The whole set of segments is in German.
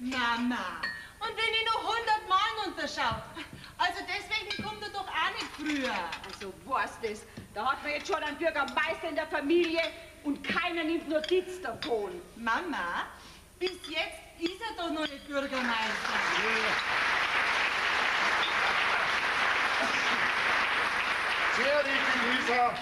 Mama, und wenn ich noch 100 Mal unterschaue, also deswegen kommt er doch auch nicht früher. Also was das? Da hat man jetzt schon einen Bürgermeister in der Familie und keiner nimmt Notiz davon. Mama, bis jetzt ist er doch noch nicht Bürgermeister. Sehr richtig, Lisa.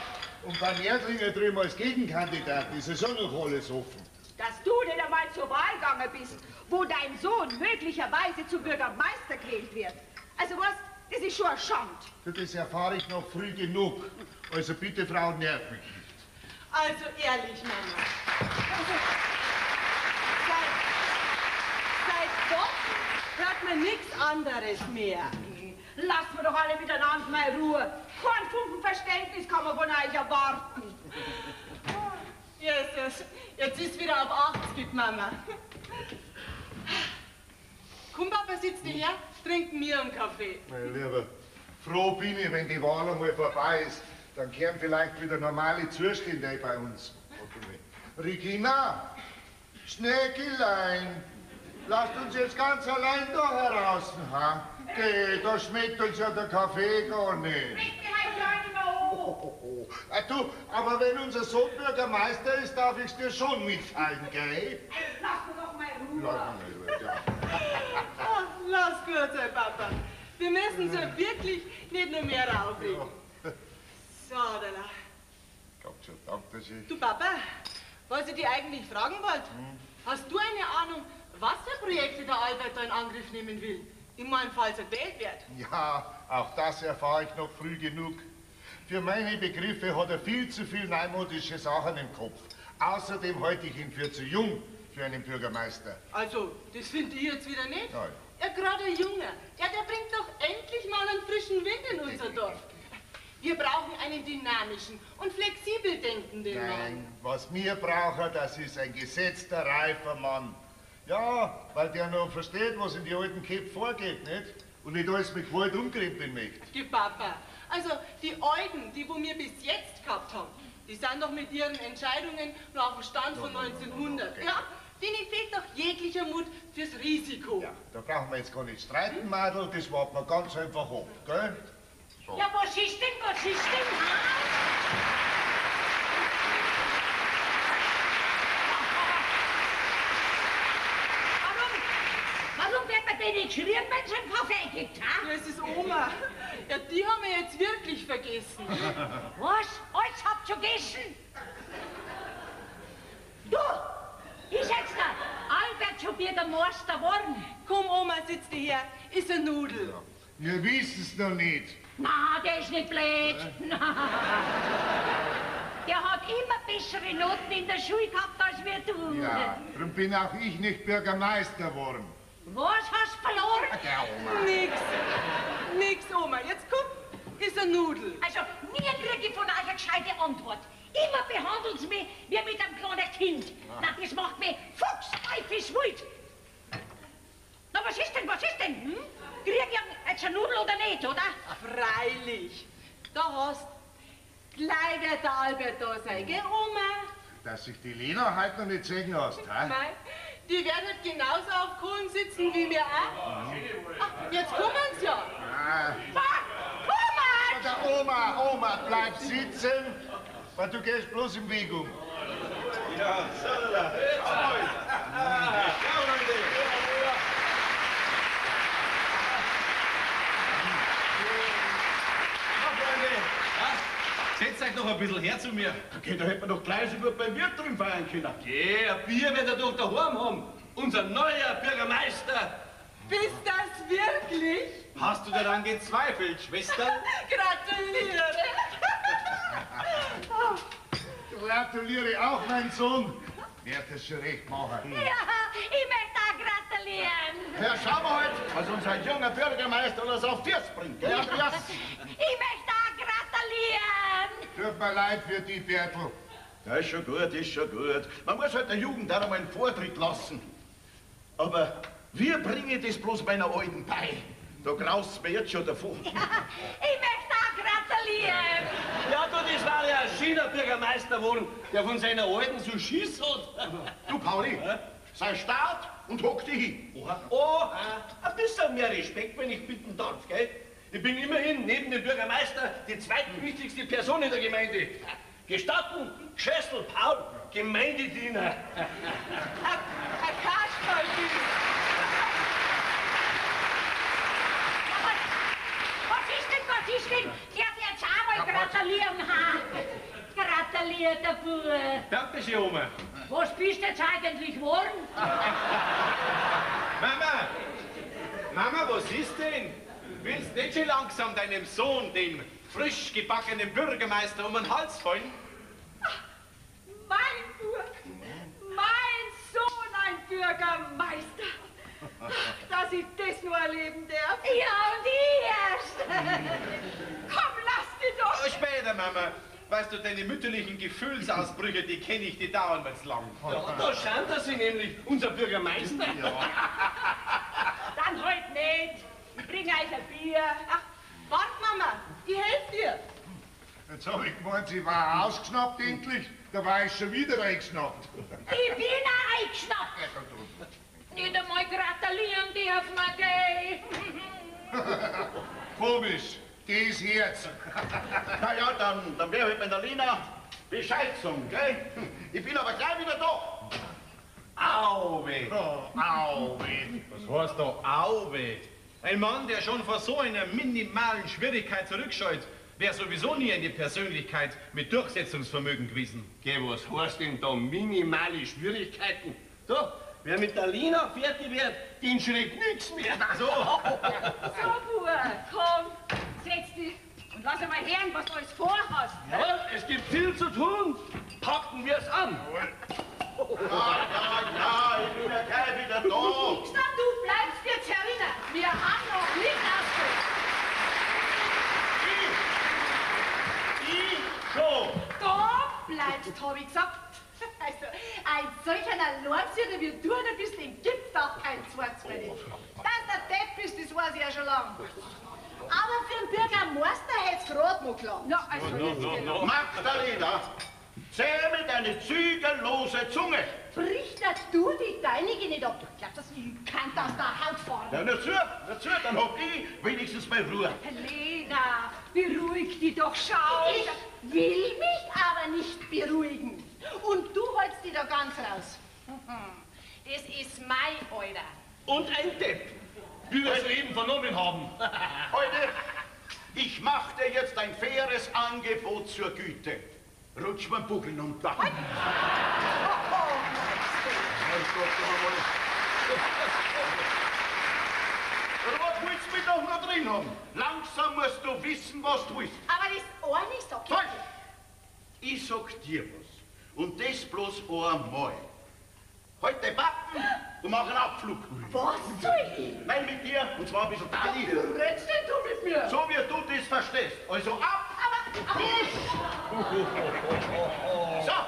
Und beim Erdringer drüben als Gegenkandidat ist es auch noch alles offen. Dass du nicht einmal zur Wahl gegangen bist, wo dein Sohn möglicherweise zum Bürgermeister gewählt wird. Also was, das ist schon eine Schande. Das erfahre ich noch früh genug. Also bitte, Frau, nerv mich nicht. Also ehrlich, Mama. Seit Wochen hört man nichts anderes mehr. Lassen wir doch alle miteinander mal Ruhe. Kein Funken Verständnis kann man von euch erwarten. Jesus, jetzt ist wieder auf 80, Mama. Komm, Papa, sitz dir her, trinken wir einen Kaffee. Mein Lieber, froh bin ich, wenn die Wahl einmal vorbei ist. Dann kehren vielleicht wieder normale Zustände bei uns. Regina, Schnäckelein, lasst uns jetzt ganz allein da heraus. Ha? Geh, da schmeckt uns ja der Kaffee gar nicht. Schmeckt mir halt gar nicht mehr hoch. Du, aber wenn unser Sohn Bürgermeister ist, darf ich's dir schon mitteilen, gell? Lass mir doch mal Ruhe. Lass mir Ruhe, ja. Ach, lass gut sein, Papa. Wir müssen so wirklich nicht noch mehr rauflegen. So, Adela. Gott sei Dank, dass ich... Du, Papa, was ich dir eigentlich fragen wollte, hast du eine Ahnung, was für Projekte der Albert da in Angriff nehmen will? In meinem Fall so gewählt wird. Ja, auch das erfahre ich noch früh genug. Für meine Begriffe hat er viel zu viel neumodische Sachen im Kopf. Außerdem halte ich ihn für zu jung für einen Bürgermeister. Also, das finde ich jetzt wieder nicht. Nein. Ja, gerade ein Junge. Ja, der bringt doch endlich mal einen frischen Wind in unser Dorf. Wir brauchen einen dynamischen und flexibel denkenden Mann. Nein, was wir brauchen, das ist ein gesetzter, reifer Mann. Ja, weil der noch versteht, was in die alten Köpfe vorgeht, nicht? Und nicht alles mit Gewalt umkrempeln möchte. Die Papa, also die Alten, die wo wir bis jetzt gehabt haben, die sind doch mit ihren Entscheidungen noch auf dem Stand von 1900. Okay. Ja, denen fehlt doch jeglicher Mut fürs Risiko. Ja, da brauchen wir jetzt gar nicht streiten, Madel, das warten wir ganz einfach ab, gell? So. Ja, was ist denn, Warum wird man denn nicht schrieren, wenn es einen Kaffee gibt, ha? Das ist Oma. Ja, die haben wir jetzt wirklich vergessen. Was? Alles habt ihr gegessen? Du, ist jetzt der Albert schon Bürgermeister geworden? Komm, Oma, sitz dir her. Ist eine Nudel. Ja. Wir wissen es noch nicht. Na, der ist nicht blöd. Na. Der hat immer bessere Noten in der Schule gehabt als wir du. Ja, darum bin auch ich nicht Bürgermeister geworden. Was hast du verloren? Ja, Oma. Nix, Oma. Jetzt komm, ist eine Nudel. Also, nie kriege ich von euch eine gescheite Antwort. Immer behandelt sie mich wie mit einem kleinen Kind. Na, das macht mich fuchsteufels wild. Na, was ist denn? Krieg ich jetzt eine Nudel oder nicht, oder? Freilich. Da hast gleich wird der Albert da sein, gell, Oma? Dass sich die Lena heute noch nicht sehen lässt, hä? Nein, die werden genauso auf Kohlen sitzen wie wir auch. Ach, jetzt kommen sie ja. Ah. Thomas! Der Oma, bleib sitzen, weil du gehst bloß im Weg um. Ja, so da. Jetzt mal. Setzt euch noch ein bisschen her zu mir. Okay, da hätten wir doch gleich so gut beim Wirt drin feiern können. Geh, ein Bier wird er doch daheim haben. Unser neuer Bürgermeister. Bist das wirklich? Hast du daran gezweifelt, Schwester? Gratuliere. Gratuliere auch, mein Sohn. Wird es schon recht machen. Ja, ich möchte auch gratulieren. Ja, schauen wir halt, was unser junger Bürgermeister alles auf First bringt, gell, Andreas? Ich möchte auch gratulieren. Tut mir leid für die, Bertel. Ja, ist schon gut, ist schon gut. Man muss halt der Jugend auch einmal einen Vortritt lassen. Aber wir bringen das bloß meiner Alten bei. Da graust mir jetzt schon davon. Ich möchte auch gratulieren. Ja, du, das war ja ein schöner Bürgermeister geworden, der von seiner Alten so Schiss hat. Du, Pauli, sei stark und hock dich hin. Ein bisschen mehr Respekt, wenn ich bitten darf, gell? Ich bin immerhin neben dem Bürgermeister die zweitwichtigste Person in der Gemeinde. Gestatten, Schässel Paul, Gemeindediener. Ein Kasperl. Was ist denn? Ich werde jetzt auch mal gratulieren, ha? Gratuliert, der Bub. Danke schön, Oma. Was bist du jetzt eigentlich geworden? Mama, was ist denn? Willst nicht schon langsam deinem Sohn, dem frisch gebackenen Bürgermeister, um den Hals fallen? Mein Bub, mein Sohn, ein Bürgermeister. Dass ich das nur erleben darf. Ja, und ich erst. Komm, lass dich doch. Später, Mama. Weißt du, deine mütterlichen Gefühlsausbrüche, die kenne ich, die dauern mir zu lang. Ja, da schaut er sich nämlich, unser Bürgermeister. Ja. Dann halt nicht. Ich bring euch ein Bier. Ach, wart, Mama, ich helfe dir. Jetzt hab ich gemeint, sie war ausgeschnappt endlich. Da war ich schon wieder eingeschnappt. Ich bin auch eingeschnappt. Nicht einmal gratulieren dürfen wir, gell? Komisch, das Herz. Na ja, dann werde ich mit der Lena Bescheid sagen, gell? Ich bin aber gleich wieder da. Auwe. Oh, auwe. Was heißt da Auwe? Ein Mann, der schon vor so einer minimalen Schwierigkeit zurückscheut, wäre sowieso nie eine Persönlichkeit mit Durchsetzungsvermögen gewesen. Geh, was heißt denn da minimale Schwierigkeiten? Da, wer mit der Lina fertig wird, den schreckt nichts mehr. So. So, Bub, komm, setz dich und lass einmal hören, was du alles vorhast. Ja, es gibt viel zu tun. Packen wir es an. Ja, ich bin ja gleich wieder da. Stopp, du bleibst jetzt herinnen. Wir haben noch nicht ausgesucht. Ich schon. Da bleibst, hab ich gesagt. Also, ein solcher Lordsüder wie du, den gibt's doch kein Zweifel. Dass der Depp ist, das weiß ich ja schon lang. Aber für den Bürgermeister hätt's grad noch klar. Ja, also jetzt Magdalena, zähme deine zügellose Zunge. bricht du die deinige nicht ab. Du glaubst, dass ich kann das da Haut fahren. Ja, dazu, dann hab ich wenigstens mal Ruhe. Lena, beruhig dich doch, schau. Ich will mich aber nicht beruhigen. Und du holst dich da ganz raus. Das ist mein Alter. Und ein Depp, wie wir es eben vernommen haben. Heute, ich mach dir jetzt ein faires Angebot zur Güte. Rutsch mir den Buckel runter. Halt. Was willst du mich doch noch drin haben? Langsam musst du wissen, was du willst. Aber das eine sagt Halt! Ich sag dir was. Und das bloß einmal. Halt den Backen und mach einen Abflug. was soll ich? Nein, mit dir, und zwar ein bisschen Dali. Redst denn du mit mir? So wie du das verstehst. Also ab! Aber So! Ja!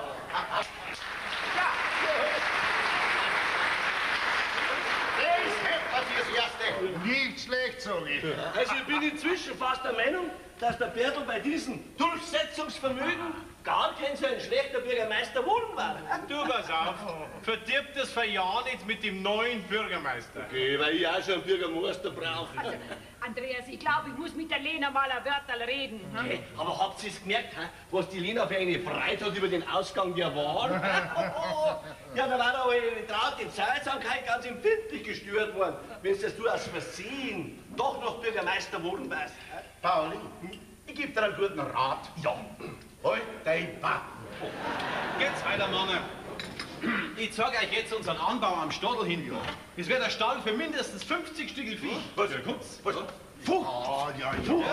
Das hätte fürs Erste. Nicht schlecht, sag ich. Also ich bin inzwischen fast der Meinung, dass der Bertel bei diesem Durchsetzungsvermögen gar kein so ein schlechter Bürgermeister geworden war. Du, pass auf, verdirbt das für ja nicht mit dem neuen Bürgermeister. Okay, weil ich auch schon einen Bürgermeister brauche. Andreas, ich glaube, ich muss mit der Lena mal ein Wörterl reden. Okay, aber habt ihr es gemerkt, was die Lena für eine Freude hat über den Ausgang der Wahl? Ja, da war aber eine traute Zeitsamkeit ganz empfindlich gestört worden, wenn du aus Versehen doch noch Bürgermeister geworden warst. Pauli, Ich gebe dir einen guten Rat. Ja. Halt dein Bart. Geht's weiter, Männer. Ich zeige euch jetzt unseren Anbau am Stadel hinten. Es wird ein Stall für mindestens 50 Stückel Vieh. Was? Ja, kommt's. Was? Ah, ja,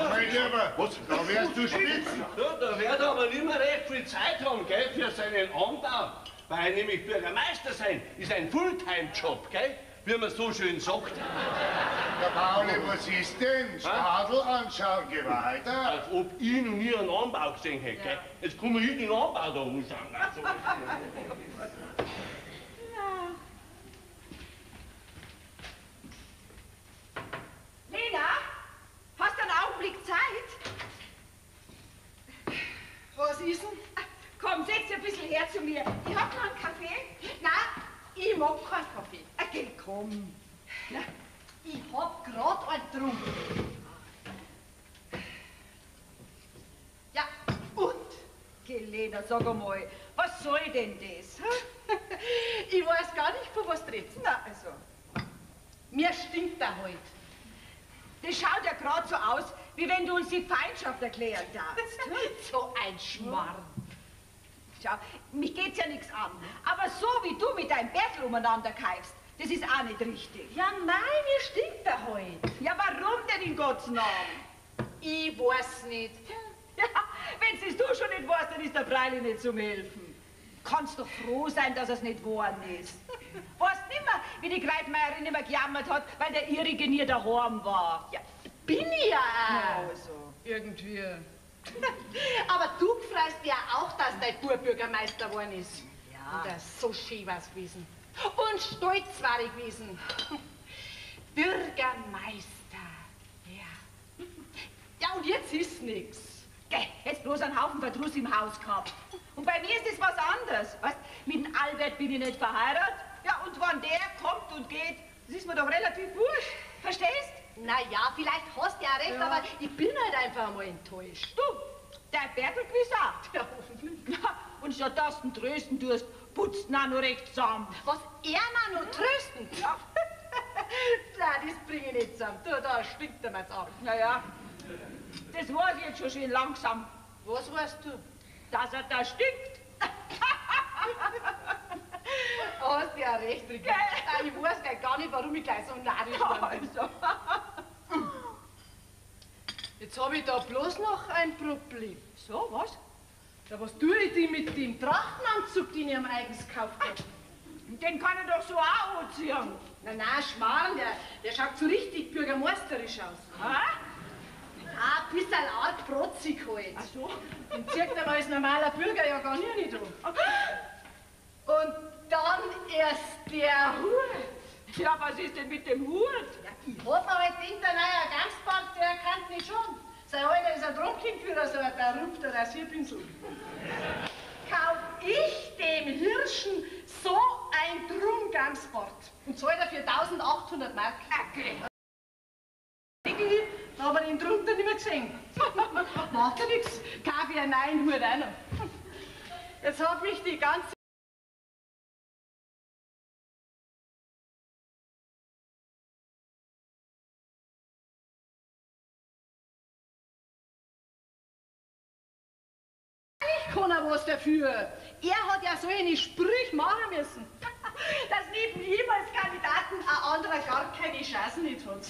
mein Lieber. Was? Da wärst du spitzen. Ja, da wird er aber nicht mehr recht viel Zeit haben, gell, für seinen Anbau. Weil nämlich Bürgermeister sein ist ein Fulltime-Job, gell, wie man so schön sagt. Der Pauli, was ist denn? Stadel anschauen, geh weiter. Als ob ich noch nie einen Anbau gesehen hätte, gell. Jetzt kann man hier den Anbau da anschauen. Also, Lena, hast du einen Augenblick Zeit? Was ist denn? Komm, setz dich ein bisschen her zu mir. Ich hab noch einen Kaffee. Nein, ich mag keinen Kaffee. Okay, komm. Na, ich hab grad einen getrunken. Ja, und? Geh, Lena, sag einmal, was soll denn das? Hä? Ich weiß gar nicht, von was du redest. Na, also, Mir stinkt da heute. das schaut ja gerade so aus, wie wenn du uns die Feindschaft erklären darfst. So ein Schmarrn. Schau, mich geht's ja nichts an. Aber so wie du mit deinem Bärtel umeinander keifst, das ist auch nicht richtig. Ja, nein, mir stinkt da heute. Ja, warum denn in Gottes Namen? Ich weiß nicht. Ja, wenn es du schon nicht weißt, dann ist der freilich nicht zum Helfen. Kannst doch froh sein, dass es nicht geworden ist. Weißt nimmer, wie die Kreitmeierin immer gejammert hat, weil der ihrige nie daheim war. Ja, bin ich ja auch. Also. Irgendwie. Aber du freust ja auch, dass dein Bub Bürgermeister geworden ist. Ja. Und er ist so schön was gewesen. Und stolz war ich gewesen. Bürgermeister. Ja. Ja, und jetzt ist nix. Geh, jetzt bloß einen Haufen Verdruss im Haus gehabt. Und bei mir ist es was anderes. Weißt, mit dem Albert bin ich nicht verheiratet. Ja, und wann der kommt und geht, das ist mir doch relativ wurscht. Verstehst? Na ja, vielleicht hast du ja recht, aber ich bin halt einfach mal enttäuscht. Du, der Bertel gewiss auch. Ja, hoffentlich. Ja, und statt dass du ihn trösten tust, putzt ihn auch noch recht zusammen. Was er mir noch trösten. Ja. Nein, das bringe ich nicht zusammen. Du, da stinkt er mir jetzt ab. Naja, das weiß ich jetzt schon schön langsam, Was weißt du? dass er da stinkt. Hast ja recht, Ricky. Ich weiß gleich gar nicht, warum ich gleich so narrisch bin. Also. Jetzt habe ich da bloß noch ein Problem. So, was? Ja, was tue ich denn mit dem Trachtenanzug, den ich am eigens gekauft habe? Den kann er doch so auch anziehen. Na, Schmarrn, der schaut so richtig bürgermeisterisch aus. Ha? Ah, ein bisschen arg protzig halt. Ach so? Den zieht er als normaler Bürger ja gar nicht an. Und dann erst der Hut. Ja, was ist denn mit dem Hut? Ja, ich hab mir halt gedacht, der neue Gamsbart, der kann nicht schon. Sein Alter ist ein Trunkenführer, so ein verrückter Rasierpinsel. Kauf ich dem Hirschen so ein Drum-Gamsbart und zahl dafür 1800 Mark. Okay. Da haben wir ihn drunter nicht mehr gesehen. Macht ja nichts, kauf ich einen neuen Hut auch noch. Jetzt hat mich die ganze Ich kann er was dafür. Er hat ja so eine Sprüche machen müssen, dass neben ihm als Kandidaten ein anderer gar keine Chancen nicht hat.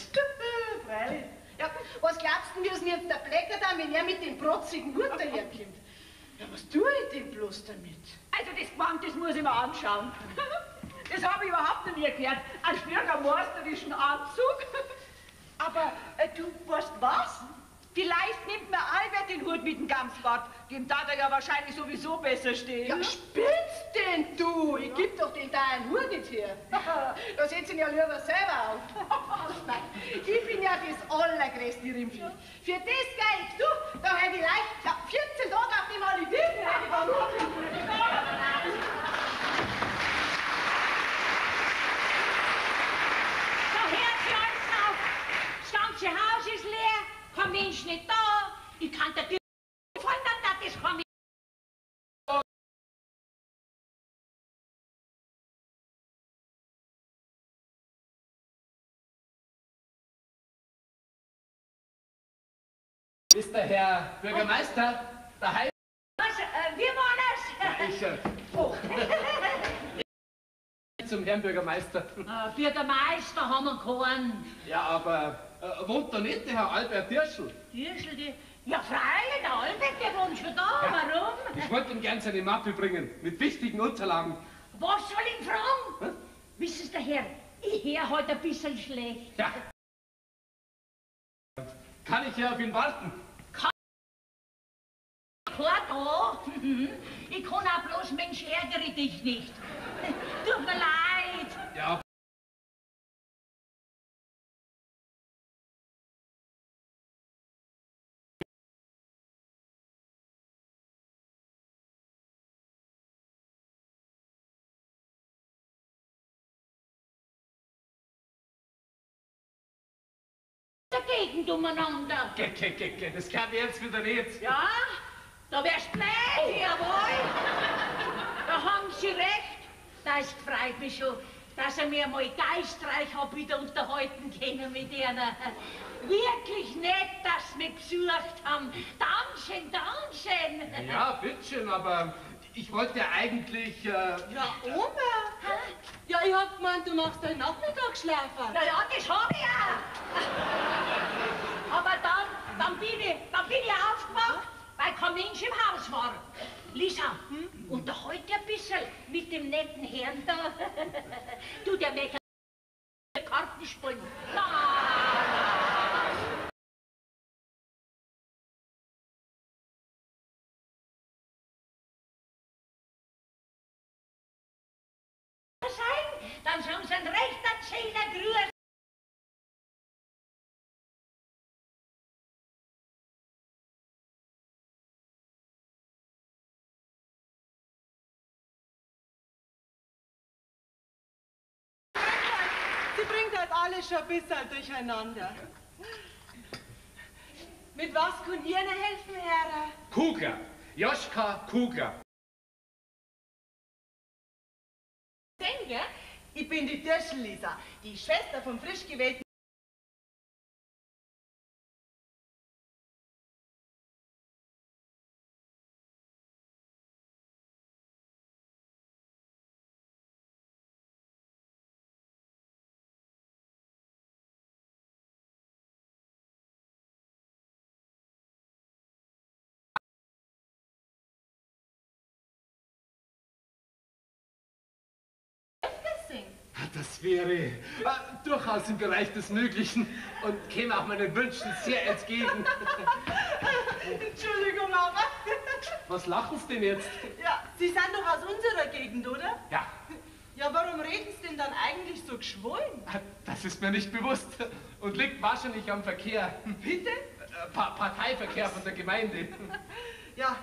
Freilich. Ja, was glaubst du, müssen jetzt der Blecker dann, wenn er mit dem protzigen Hut daherkommt? Ja, was tue ich denn bloß damit? Also das Gewand, das muss ich mir anschauen. Das habe ich überhaupt noch nie gehört. Einen bürgermeisterischen Anzug. Aber du weißt was? Vielleicht nimmt mir Albert den Hut mit dem Gamsbart. Dem darf er ja wahrscheinlich sowieso besser stehen. Ja, spinnst denn du? Ich geb doch den deinen Hut nicht her. Da setz ihn ja lieber selber auf. Nein, ich bin ja das allergrößte Rimpfi. Für das Geld, du, da hätte ich leicht, ja, 14 Tage auf dem Malediven hätte ich da noch. So, hört sie alles auf. Das ganze Haus ist leer, kein Mensch nicht da. Ich kann der Tür fallen, das kann ich. Ist der Herr Bürgermeister daheim? Was, wir waren es. Zum Herrn Bürgermeister. Bürgermeister haben wir keinen. Ja, aber wohnt da nicht der Herr Albert Dirschl? Dirschl, ja freilich, der Albert, der wohnt schon da. Warum? Ich wollte ihm gern seine Mappe bringen, mit wichtigen Unterlagen. Was soll ich fragen? Hm? Wissen Sie, der Herr, ich höre heute ein bisschen schlecht. Ja. Kann ich ja auf ihn warten? Da. Ich kann auch bloß, Mensch, ärgere dich nicht. Tut mir leid. Ja. Dagegen umeinander. Das kann ich jetzt wieder nicht. Ja, da wärst du blöd, jawohl. Da haben Sie recht. Das freut mich schon, dass er mir mal geistreich hab wieder unterhalten können mit einer. Wirklich nett, dass Sie mich besucht haben. Dankeschön, Dankeschön. Ja, bitteschön, aber ich wollte ja eigentlich... Ja, Oma. Ja, ich hab gemeint, du machst heute Nachmittag schlafen. Na ja, das hab ich ja. Aber dann bin ich aufgewacht, weil kein Mensch im Haus war. Lisa, unterhalte ein bisschen mit dem netten Herrn da. Du, der möchte Karten spielen. Dann sagen Sie ein rechter Zehner Grüß. Sie bringt halt alles schon ein bisschen durcheinander. Mit was kann Ihnen helfen, Herr? Kugler. Joschka Kugler. Denke, ich bin die Dirschl-Lisa, die Schwester vom frisch gewählten. Das wäre durchaus im Bereich des Möglichen und käme auch meinen Wünschen sehr entgegen. Entschuldigung, aber. Was lachen Sie denn jetzt? Ja, Sie sind doch aus unserer Gegend, oder? Ja. Ja, warum reden Sie denn dann eigentlich so geschwollen? Das ist mir nicht bewusst und liegt wahrscheinlich am Verkehr. Bitte? Parteiverkehr von der Gemeinde. Ja,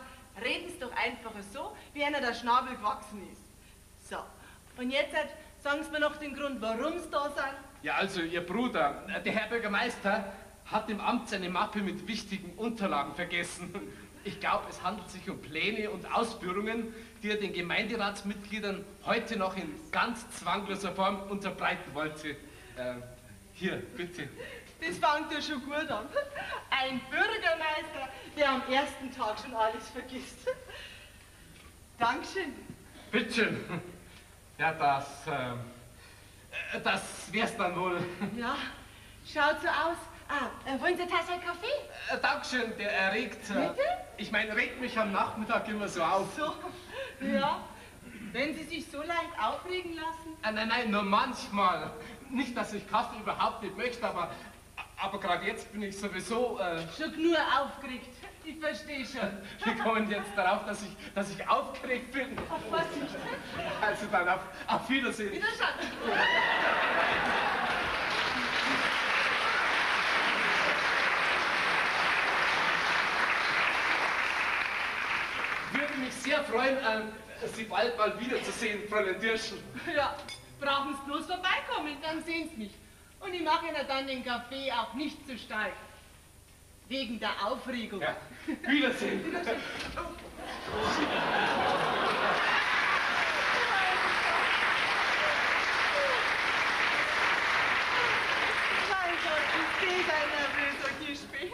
reden Sie doch einfach so, wie einer der Schnabel gewachsen ist. So, und jetzt sagen Sie mir noch den Grund, warum Sie da sind. Ja, also Ihr Bruder, der Herr Bürgermeister, hat im Amt seine Mappe mit wichtigen Unterlagen vergessen. Ich glaube, es handelt sich um Pläne und Ausführungen, die er den Gemeinderatsmitgliedern heute noch in ganz zwangloser Form unterbreiten wollte. Hier, bitte. Das fängt ja schon gut an. Ein Bürgermeister, der am ersten Tag schon alles vergisst. Dankeschön. Bitteschön. Ja, das wär's dann wohl. Ja, schaut so aus. Wollen Sie eine Tasse Kaffee? Dankeschön, der erregt. Bitte? Ich meine, regt mich am Nachmittag immer so auf. So, ja. Wenn Sie sich so leicht aufregen lassen? Nein, nur manchmal. Nicht, dass ich Kaffee überhaupt nicht möchte, aber gerade jetzt bin ich sowieso... Schon nur aufgeregt. Ich verstehe schon. Wir kommen jetzt darauf, dass ich aufgeregt bin. Auf was nicht? Also dann auf Wiedersehen. Wiederschauen. Würde mich sehr freuen, Sie bald mal wiederzusehen, Fräulein Dirschl. Ja, brauchen Sie bloß vorbeikommen, dann sehen Sie mich. Und ich mache Ihnen dann den Kaffee auch nicht zu steif. Wegen der Aufregung. Ja. Wiedersehen. Wiedersehen. Mein Gott, ich sehe dein nervöser Gespräch.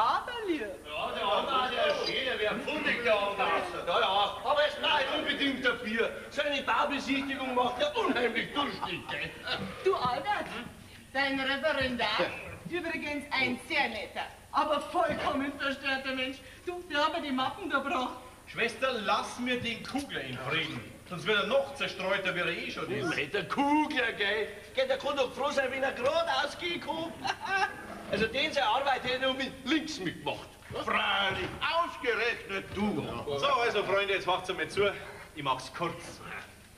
Aber lieb. Ja, der andere hat ja eine schöne, wer fundig der andere aus. Ja, ja, aber es braucht unbedingt ein Bier. Seine Baubesichtigung macht ja unheimlich durstig, gell? Du Albert, dein Referendar, übrigens ein sehr netter, aber vollkommen verstörter Mensch. Du, wir haben die Mappen da gebracht. Schwester, lass mir den Kugler in Frieden. Sonst wird er noch zerstreuter, wie er eh schon ist. Mit der Kugler, gell? Der kann doch froh sein, wenn er gerade ausgekommen. Also den seine Arbeit hätte er nur mit links mitgemacht. Freilich, ausgerechnet du. So, also Freunde, jetzt macht's einmal zu. Ich mach's kurz.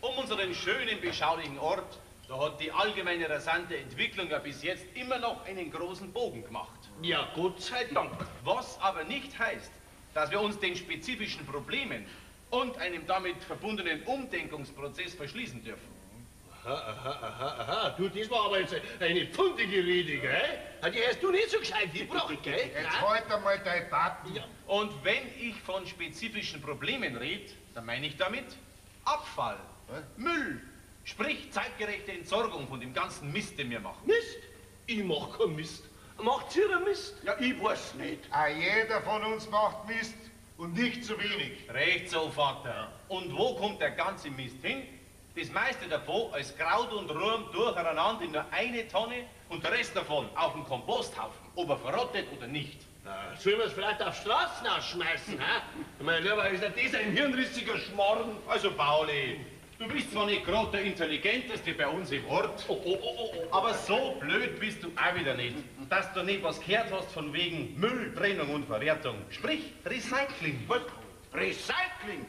Um unseren schönen, beschaulichen Ort, da hat die allgemeine rasante Entwicklung ja bis jetzt immer noch einen großen Bogen gemacht. Ja, Gott sei Dank. Was aber nicht heißt, dass wir uns den spezifischen Problemen und einem damit verbundenen Umdenkungsprozess verschließen dürfen. Aha. Du, das war aber jetzt eine fundige Rede, gell? Die hast du nicht so gescheit gebracht, gell? Jetzt halt einmal dein Pappen. Ja. Und wenn ich von spezifischen Problemen rede, dann meine ich damit Abfall, Müll, sprich zeitgerechte Entsorgung von dem ganzen Mist, den wir machen. Mist? Ich mach keinen Mist. Macht ihr einen Mist? Ja, ich weiß nicht. Auch jeder von uns macht Mist und nicht zu wenig. Recht so, Vater. Und wo kommt der ganze Mist hin? Das meiste davon als Kraut und Ruhm durcheinander in nur eine Tonne und der Rest davon auf dem Komposthaufen, ob er verrottet oder nicht. Sollen wir es vielleicht auf Straßen ausschmeißen, hä? Mein Lieber, ist das ein hirnrissiger Schmarrn? Also, Pauli, du bist zwar nicht gerade der Intelligenteste bei uns im Ort, aber so blöd bist du auch wieder nicht, dass du nicht was gehört hast von wegen Mülltrennung und Verwertung. Sprich, Recycling. Was? Recycling?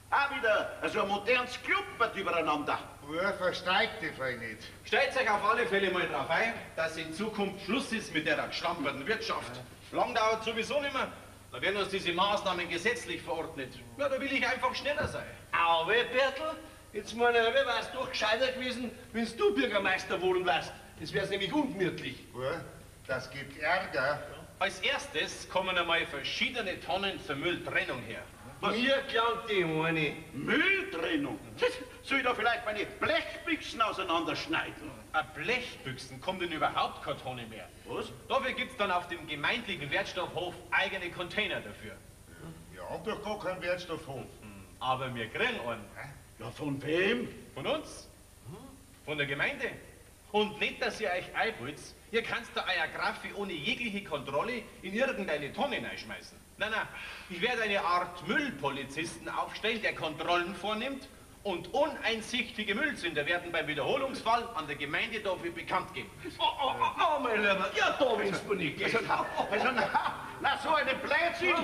Auch wieder so ein modernes Klumpert übereinander. Ja, versteigt dich frei nicht. Stellt euch auf alle Fälle mal drauf ein, dass in Zukunft Schluss ist mit der geschlamperten Wirtschaft. Lang dauert sowieso nicht mehr. Da werden uns diese Maßnahmen gesetzlich verordnet. Ja, da will ich einfach schneller sein. Aber, Bertel, jetzt meine Herren, wäre es doch gescheiter gewesen, wenn du Bürgermeister wohnen lässt. Das wäre nämlich ungemütlich. Ja, das gibt Ärger. Als erstes kommen einmal verschiedene Tonnen zur Mülltrennung her. Mir klangt die eine. Mülltrennung? Soll ich da vielleicht meine Blechbüchsen auseinanderschneiden? Eine Blechbüchsen kommt denn überhaupt keine Tonne mehr. Was? Dafür gibt's dann auf dem gemeindlichen Wertstoffhof eigene Container dafür. Wir haben doch gar keinen Wertstoffhof. Aber wir kriegen einen. Ja, von wem? Von uns? Von der Gemeinde? Und nicht, dass ihr euch einbildet, ihr kannst da euer Graffi ohne jegliche Kontrolle in irgendeine Tonne reinschmeißen. Nein, ich werde eine Art Müllpolizisten aufstellen, der Kontrollen vornimmt und uneinsichtige Müllsünder werden beim Wiederholungsfall an der Gemeinde dafür bekannt geben. Oh, mein Lieber, ja, da willst du nicht gehen. Na, so eine Blödsinn.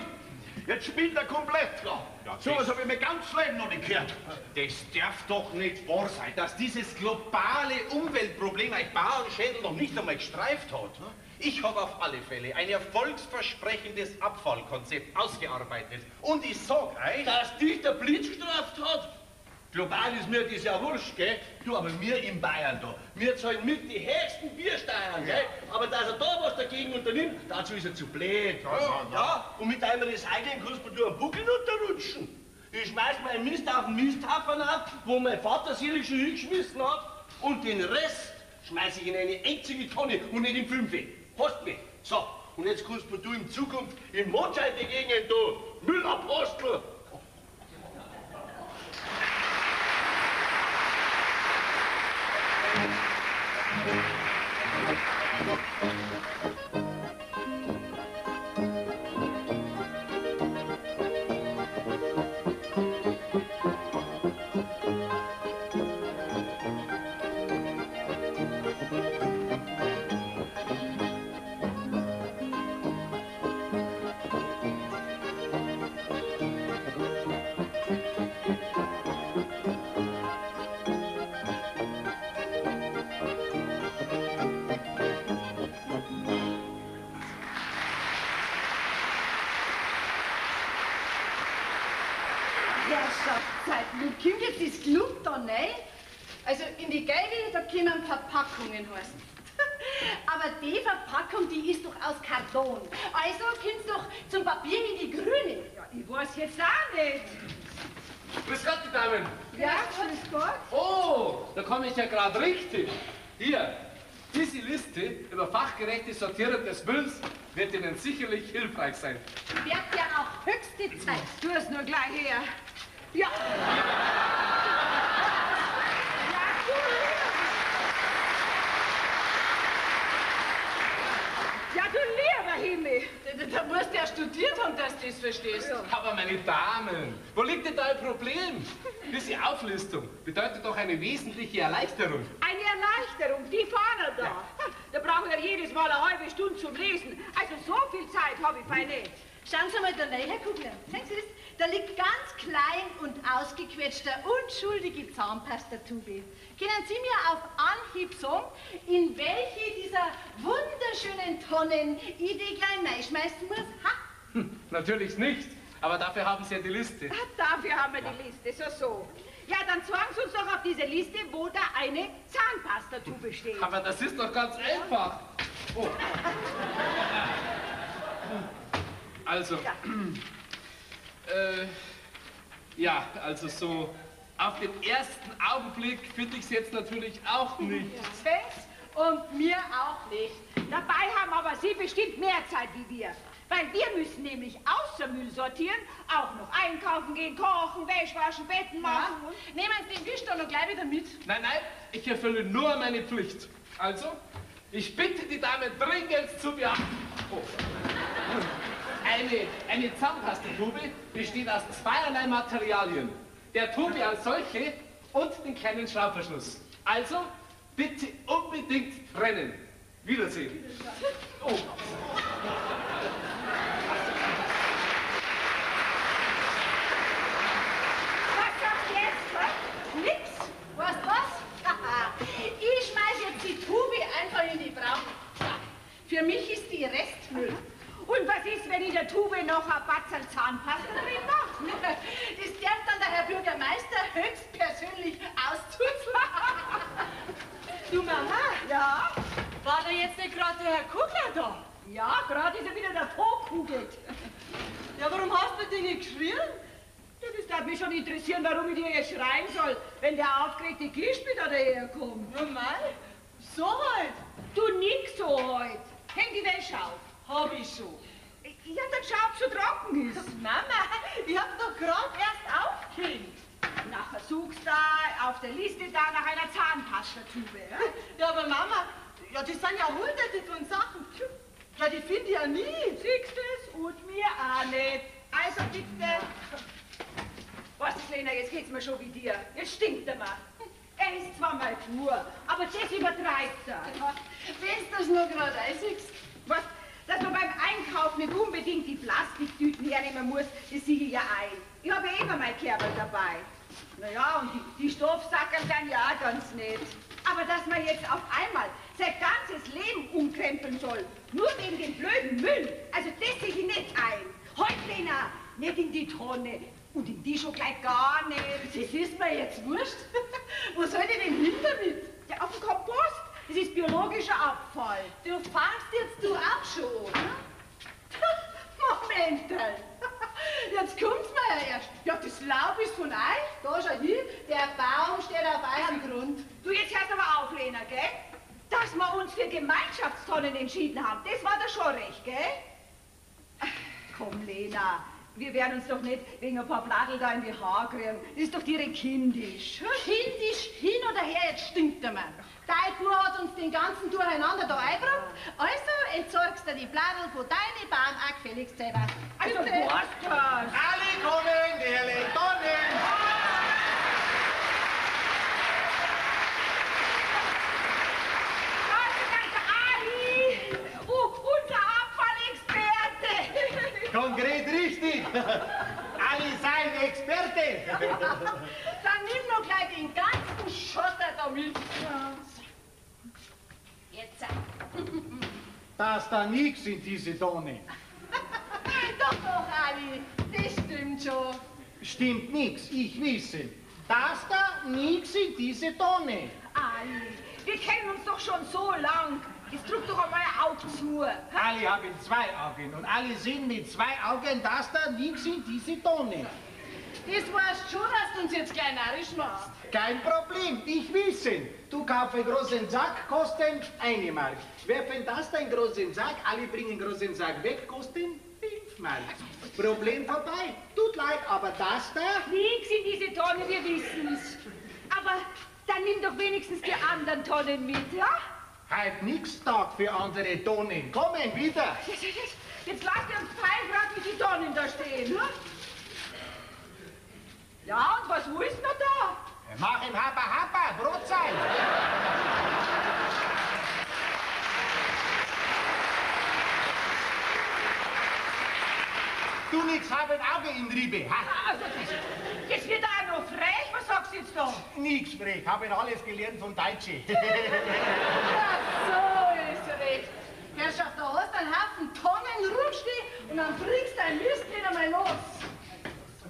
Jetzt spielt er komplett. Ja, So was habe ich mir ganz Leben noch nicht gehört. Das darf doch nicht wahr sein, dass dieses globale Umweltproblem euch Bauernschädel noch nicht einmal gestreift hat. Ich habe auf alle Fälle ein erfolgsversprechendes Abfallkonzept ausgearbeitet. Und ich sag euch, Dass dich der Blitz gestraft hat? Global ist mir das ja wurscht, gell? Du, aber wir in Bayern da, wir zahlen mit die höchsten Biersteuern, gell? Aber dass er da was dagegen unternimmt, dazu ist er zu blöd. Ja, und mit einem Recycling kannst du einen Buckel runterrutschen. Ich schmeiß meinen Mist auf den Misthaufen ab, wo mein Vater selig schon hingeschmissen hat, und den Rest schmeiß ich in eine einzige Tonne und nicht in 5. Hast mich. So, und jetzt kannst du in Zukunft in Mondschein die Gegend, du Müllapostel. Herrschaftszeiten, wie kommt jetzt das Klump da rein? Also in die gelbe, da kommen Verpackungen heißen. Aber die Verpackung, die ist doch aus Karton. Also kommt's doch zum Papier in die grüne. Ja, ich weiß jetzt auch nicht. Grüß Gott, die Damen. Ja, grüß Gott. Oh, da komme ich ja gerade richtig. Hier Diese Liste über fachgerechte Sortierung des Mülls wird Ihnen sicherlich hilfreich sein. Wird ja auch höchste Zeit. Tu es nur gleich her. Ja. Ja, du lieber Himmel. Da musst du ja studiert haben, dass du das verstehst. Aber meine Damen, wo liegt denn da ein Problem? Diese Auflistung bedeutet doch eine wesentliche Erleichterung. Eine Erleichterung, die vorne da. Da brauchen wir jedes Mal eine halbe Stunde zum Lesen. Also so viel Zeit habe ich fein nicht. Schauen Sie mal da rein, Herr Kugler. Sehen Sie das? Da liegt ganz klein und ausgequetscht eine unschuldige Zahnpastatube. Können Sie mir auf Anhieb sagen, in welche dieser wunderschönen Tonnen ich die gleich reinschmeißen muss? Ha? Natürlich nicht, aber dafür haben Sie ja die Liste. Dafür haben wir die Liste, so. Ja, dann sagen Sie uns doch auf diese Liste, wo da eine Zahnpastatube steht. Aber das ist doch ganz einfach. Oh. Also, ja, also so auf den ersten Augenblick finde ich es jetzt natürlich auch nicht. Sven's und mir auch nicht. Dabei haben aber Sie bestimmt mehr Zeit wie wir. Weil wir müssen nämlich außer Müll sortieren, auch noch einkaufen gehen, kochen, Wäsche waschen, Betten machen. Ja. Nehmen Sie den Wisch doch noch gleich wieder mit. Nein, nein, ich erfülle nur meine Pflicht. Also, ich bitte die Dame dringend zu beachten. Oh. Eine Zahnpastatube besteht aus zweierlei Materialien. Der Tube als solche und den kleinen Schraubverschluss. Also, bitte unbedingt trennen. Wiedersehen. Oh. Was sagst du jetzt? Nix? Weißt du was? Ich schmeiß jetzt die Tube einfach in die Brauch. Für mich ist die Restmüll. Und was ist, wenn in der Tube noch ein Batzerl Zahnpasta drin macht? Das darf dann der Herr Bürgermeister höchstpersönlich auszuzeln. Du Mama, Ja? war da jetzt nicht gerade der Herr Kugler da? Ja, gerade ist er wieder davor kugelt. Ja, warum hast du Dinge geschrien? Ja, das darf mich schon interessieren, warum ich dir jetzt schreien soll, wenn der aufgeregte Gispi da daherkommt. Ja, mei, so halt. Du nix so heut. Häng die Wäsche auf. Hab ich schon. Ja, dann schau, ob schon trocken ist. Mama, ich hab doch gerade erst aufgehängt. Nachher suchst du auf der Liste da nach einer Zahnpastatube. Ja? Ja, aber Mama, ja, das sind ja hunderte von Sachen. Ja, die finde ich ja nie. Siehst du es? Und mir auch nicht. Also bitte. Weißt du, Lena, jetzt geht's mir schon wie dir. Jetzt stinkt er mal. Er ist zwar mal pur, aber das übertreibt er. Wenn du das nur gerade einsiehst. Was? Dass man beim Einkaufen nicht unbedingt die Plastiktüten hernehmen muss, das sehe ich ja ein. Ich habe ja immer mein Kerbel dabei. Naja, und die Stoffsacken dann ja auch ganz nett. Aber dass man jetzt auf einmal sein ganzes Leben umkrempeln soll, nur wegen dem blöden Müll, also das sehe ich nicht ein. Heute, Lena, nicht in die Tonne. Und in die schon gleich gar nicht. Das ist mir jetzt wurscht. Wo soll ich denn hin damit? Ja, auf dem Kompost. Das ist biologischer Abfall. Du fangst jetzt du auch schon, oder? Momental. Jetzt kommt's mir ja erst. Ja, das Laub ist von euch. Da schau hin, der Baum steht auf eurem Grund. Du, jetzt hörst aber auf, Lena, gell? Dass wir uns für Gemeinschaftstonnen entschieden haben, das war da schon recht, gell? Ach, komm, Lena, wir werden uns doch nicht wegen ein paar Bladel da in die Haare kriegen. Das ist doch direkt kindisch. Kindisch hin oder her, jetzt stinkt der Mann. Dein Bub hat uns den ganzen Durcheinander da eingebracht. Also entsorgst du die Bladel von deinen Baum auch gefälligst selber. Also, Bitte. was das? Alle kommen, die Elektronen! Ali, unser Abfallexperte. Konkret richtig! Ali sein Experte! Dann nimm doch gleich den ganzen Schotter da mit. Jetzt. Da ist da nix in diese Tonne. Doch, Ali, das stimmt schon. Stimmt nix, ich wisse. Da ist da nix in diese Tonne. Ali, wir kennen uns doch schon so lang. Jetzt drück doch einmal ein Auge zu. Ali haben zwei Augen und alle sehen mit zwei Augen, dass da nix in diese Tonne. Das weißt schon, dass du uns jetzt gleich narrisch machst. Kein Problem, ich wissen. Du kaufst einen großen Sack, kosten 1 Mark. Werfen das den großen Sack, alle bringen großen Sack weg, kosten 5 Mark. Problem vorbei. Tut leid, aber das da? Nix in diese Tonne, wir wissen's. Aber dann nimm doch wenigstens die anderen Tonnen mit, ja? Halt nix Tag für andere Tonnen. Kommen wieder. Jetzt lasst ihr uns fein grad wie die Tonnen da stehen, ne? Ja, und was willst du noch da? Mach ihm Happa Happa, Brotzeit. Du nix, hab ein Auge in Riebe. Ha? Also, das wird auch noch frech, was sagst du jetzt da? Nix frech, hab ihn alles gelernt von Deutsche. Ja, so ist recht. Herrschaft, da hast du einen Haufen Tonnen rumstehen und dann bringst du dein Mist nicht einmal los.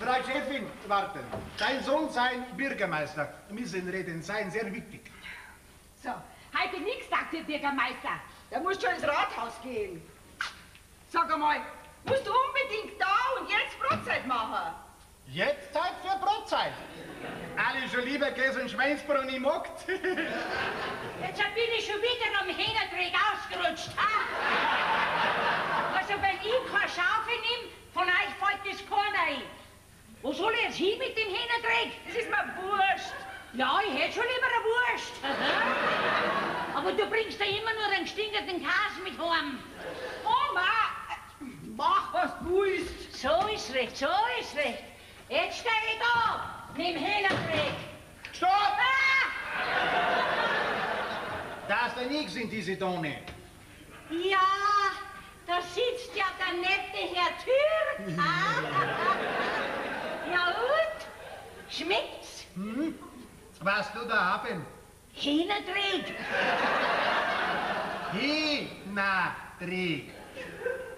Frau Chefin, warten. Dein Sohn sein Bürgermeister. Wir müssen reden, sein sehr wichtig. So, heute nix, sagt der Bürgermeister. Da musst du ins Rathaus gehen. Sag einmal, musst du unbedingt da und jetzt Brotzeit machen? Jetzt Zeit für Brotzeit. Alle schon lieber Käse und Schweinsbrot im Markt. Jetzt bin ich schon wieder am Hähnerträg ausgerutscht. Ha? Also wenn ich keine Schaufel nehme, von euch fällt das keiner ein. Wo soll ich jetzt hin mit dem Hähnerträg? Das ist mir wurscht. Ja, ich hätte schon lieber eine Wurst. Aber du bringst da immer nur einen gestingerten Käse mit heim. Oma, mach was du willst. So ist recht, so ist recht. Jetzt stehe ich da mit dem Hähnerträg. Stopp! Ah! Da ist ja nichts in diese Tonne. Ja, da sitzt ja der nette Herr Türk. Ja und? Schmeckt's? Hm? Was du da haben? Hähnerträg. Hähnerträg.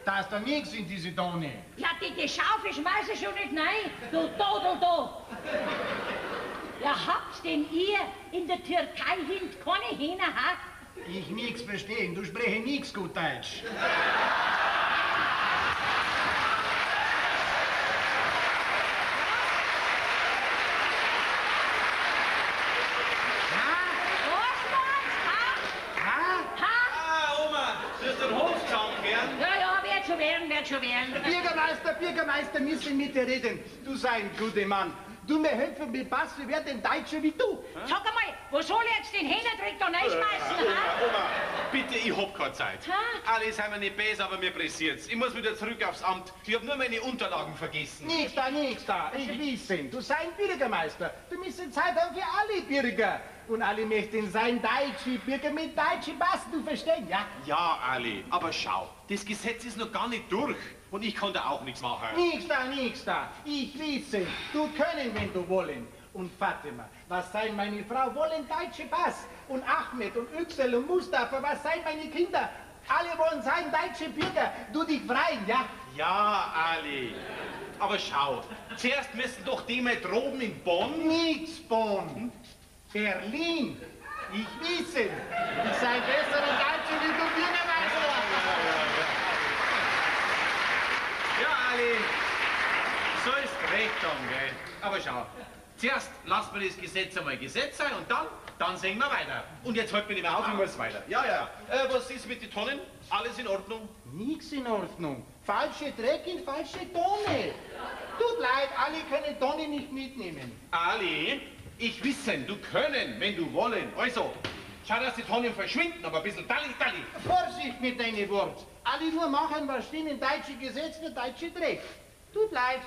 Da ist ja nichts in diese Tonne. Ja, die Schaufel schmeiß ich schon nicht rein, du Dodel da. Ja, habt denn ihr in der Türkei hinten keine Hähner, ha? Ich nix verstehen, du spreche nix gut Deutsch. Wird schon werden. Bürgermeister, müssen mit dir reden. Du sei ein guter Mann. Du mir helfen mit Pass, wir werden Deutsche wie du. Sag einmal, wo soll ich jetzt den Hähnerträg da reinschmeißen? Oma, bitte, ich hab keine Zeit. Alle sind mir nicht böse, aber mir pressiert's. Ich muss wieder zurück aufs Amt. Ich hab nur meine Unterlagen vergessen. Nix da. Ich wissen. Du sei ein Bürgermeister. Du müssen Zeit haben für alle Bürger. Und alle möchten sein deutsche Bürger mit deutschem Pass, du verstehst, ja? Ja, Ali, aber schau, das Gesetz ist noch gar nicht durch. Und ich kann da auch nichts machen. Nix da. Ich wisse, du können, wenn du wollen. Und Fatima, was sein meine Frau, wollen deutsche Pass. Und Ahmed und Yüksel und Mustafa, was sein meine Kinder? Alle wollen sein deutsche Bürger. Du dich freien, ja? Ja, Ali. Aber schau, zuerst müssen doch die mal droben in Bonn. Nix Bonn. Berlin. Ich wisse. Ich sei bessere Deutsche wie du Bürgermeister. Ja, Ali. So ist recht dann, gell? Aber schau, zuerst lassen wir das Gesetz einmal Gesetz sein und dann sehen wir weiter. Und jetzt halt mich nicht mehr auf, ich muss weiter. Ja. Was ist mit den Tonnen? Alles in Ordnung? Nix in Ordnung. Falsche Dreck in falsche Tonne. Tut leid, alle können Tonne nicht mitnehmen. Ali, ich wissen, du können, wenn du wollen. Also, schau, dass die Tonnen verschwinden, aber ein bisschen Dalli. Vorsicht mit deinen Wort. Alle nur machen, was stehen in deutsche Gesetz für deutsche Dreck. Tut leid,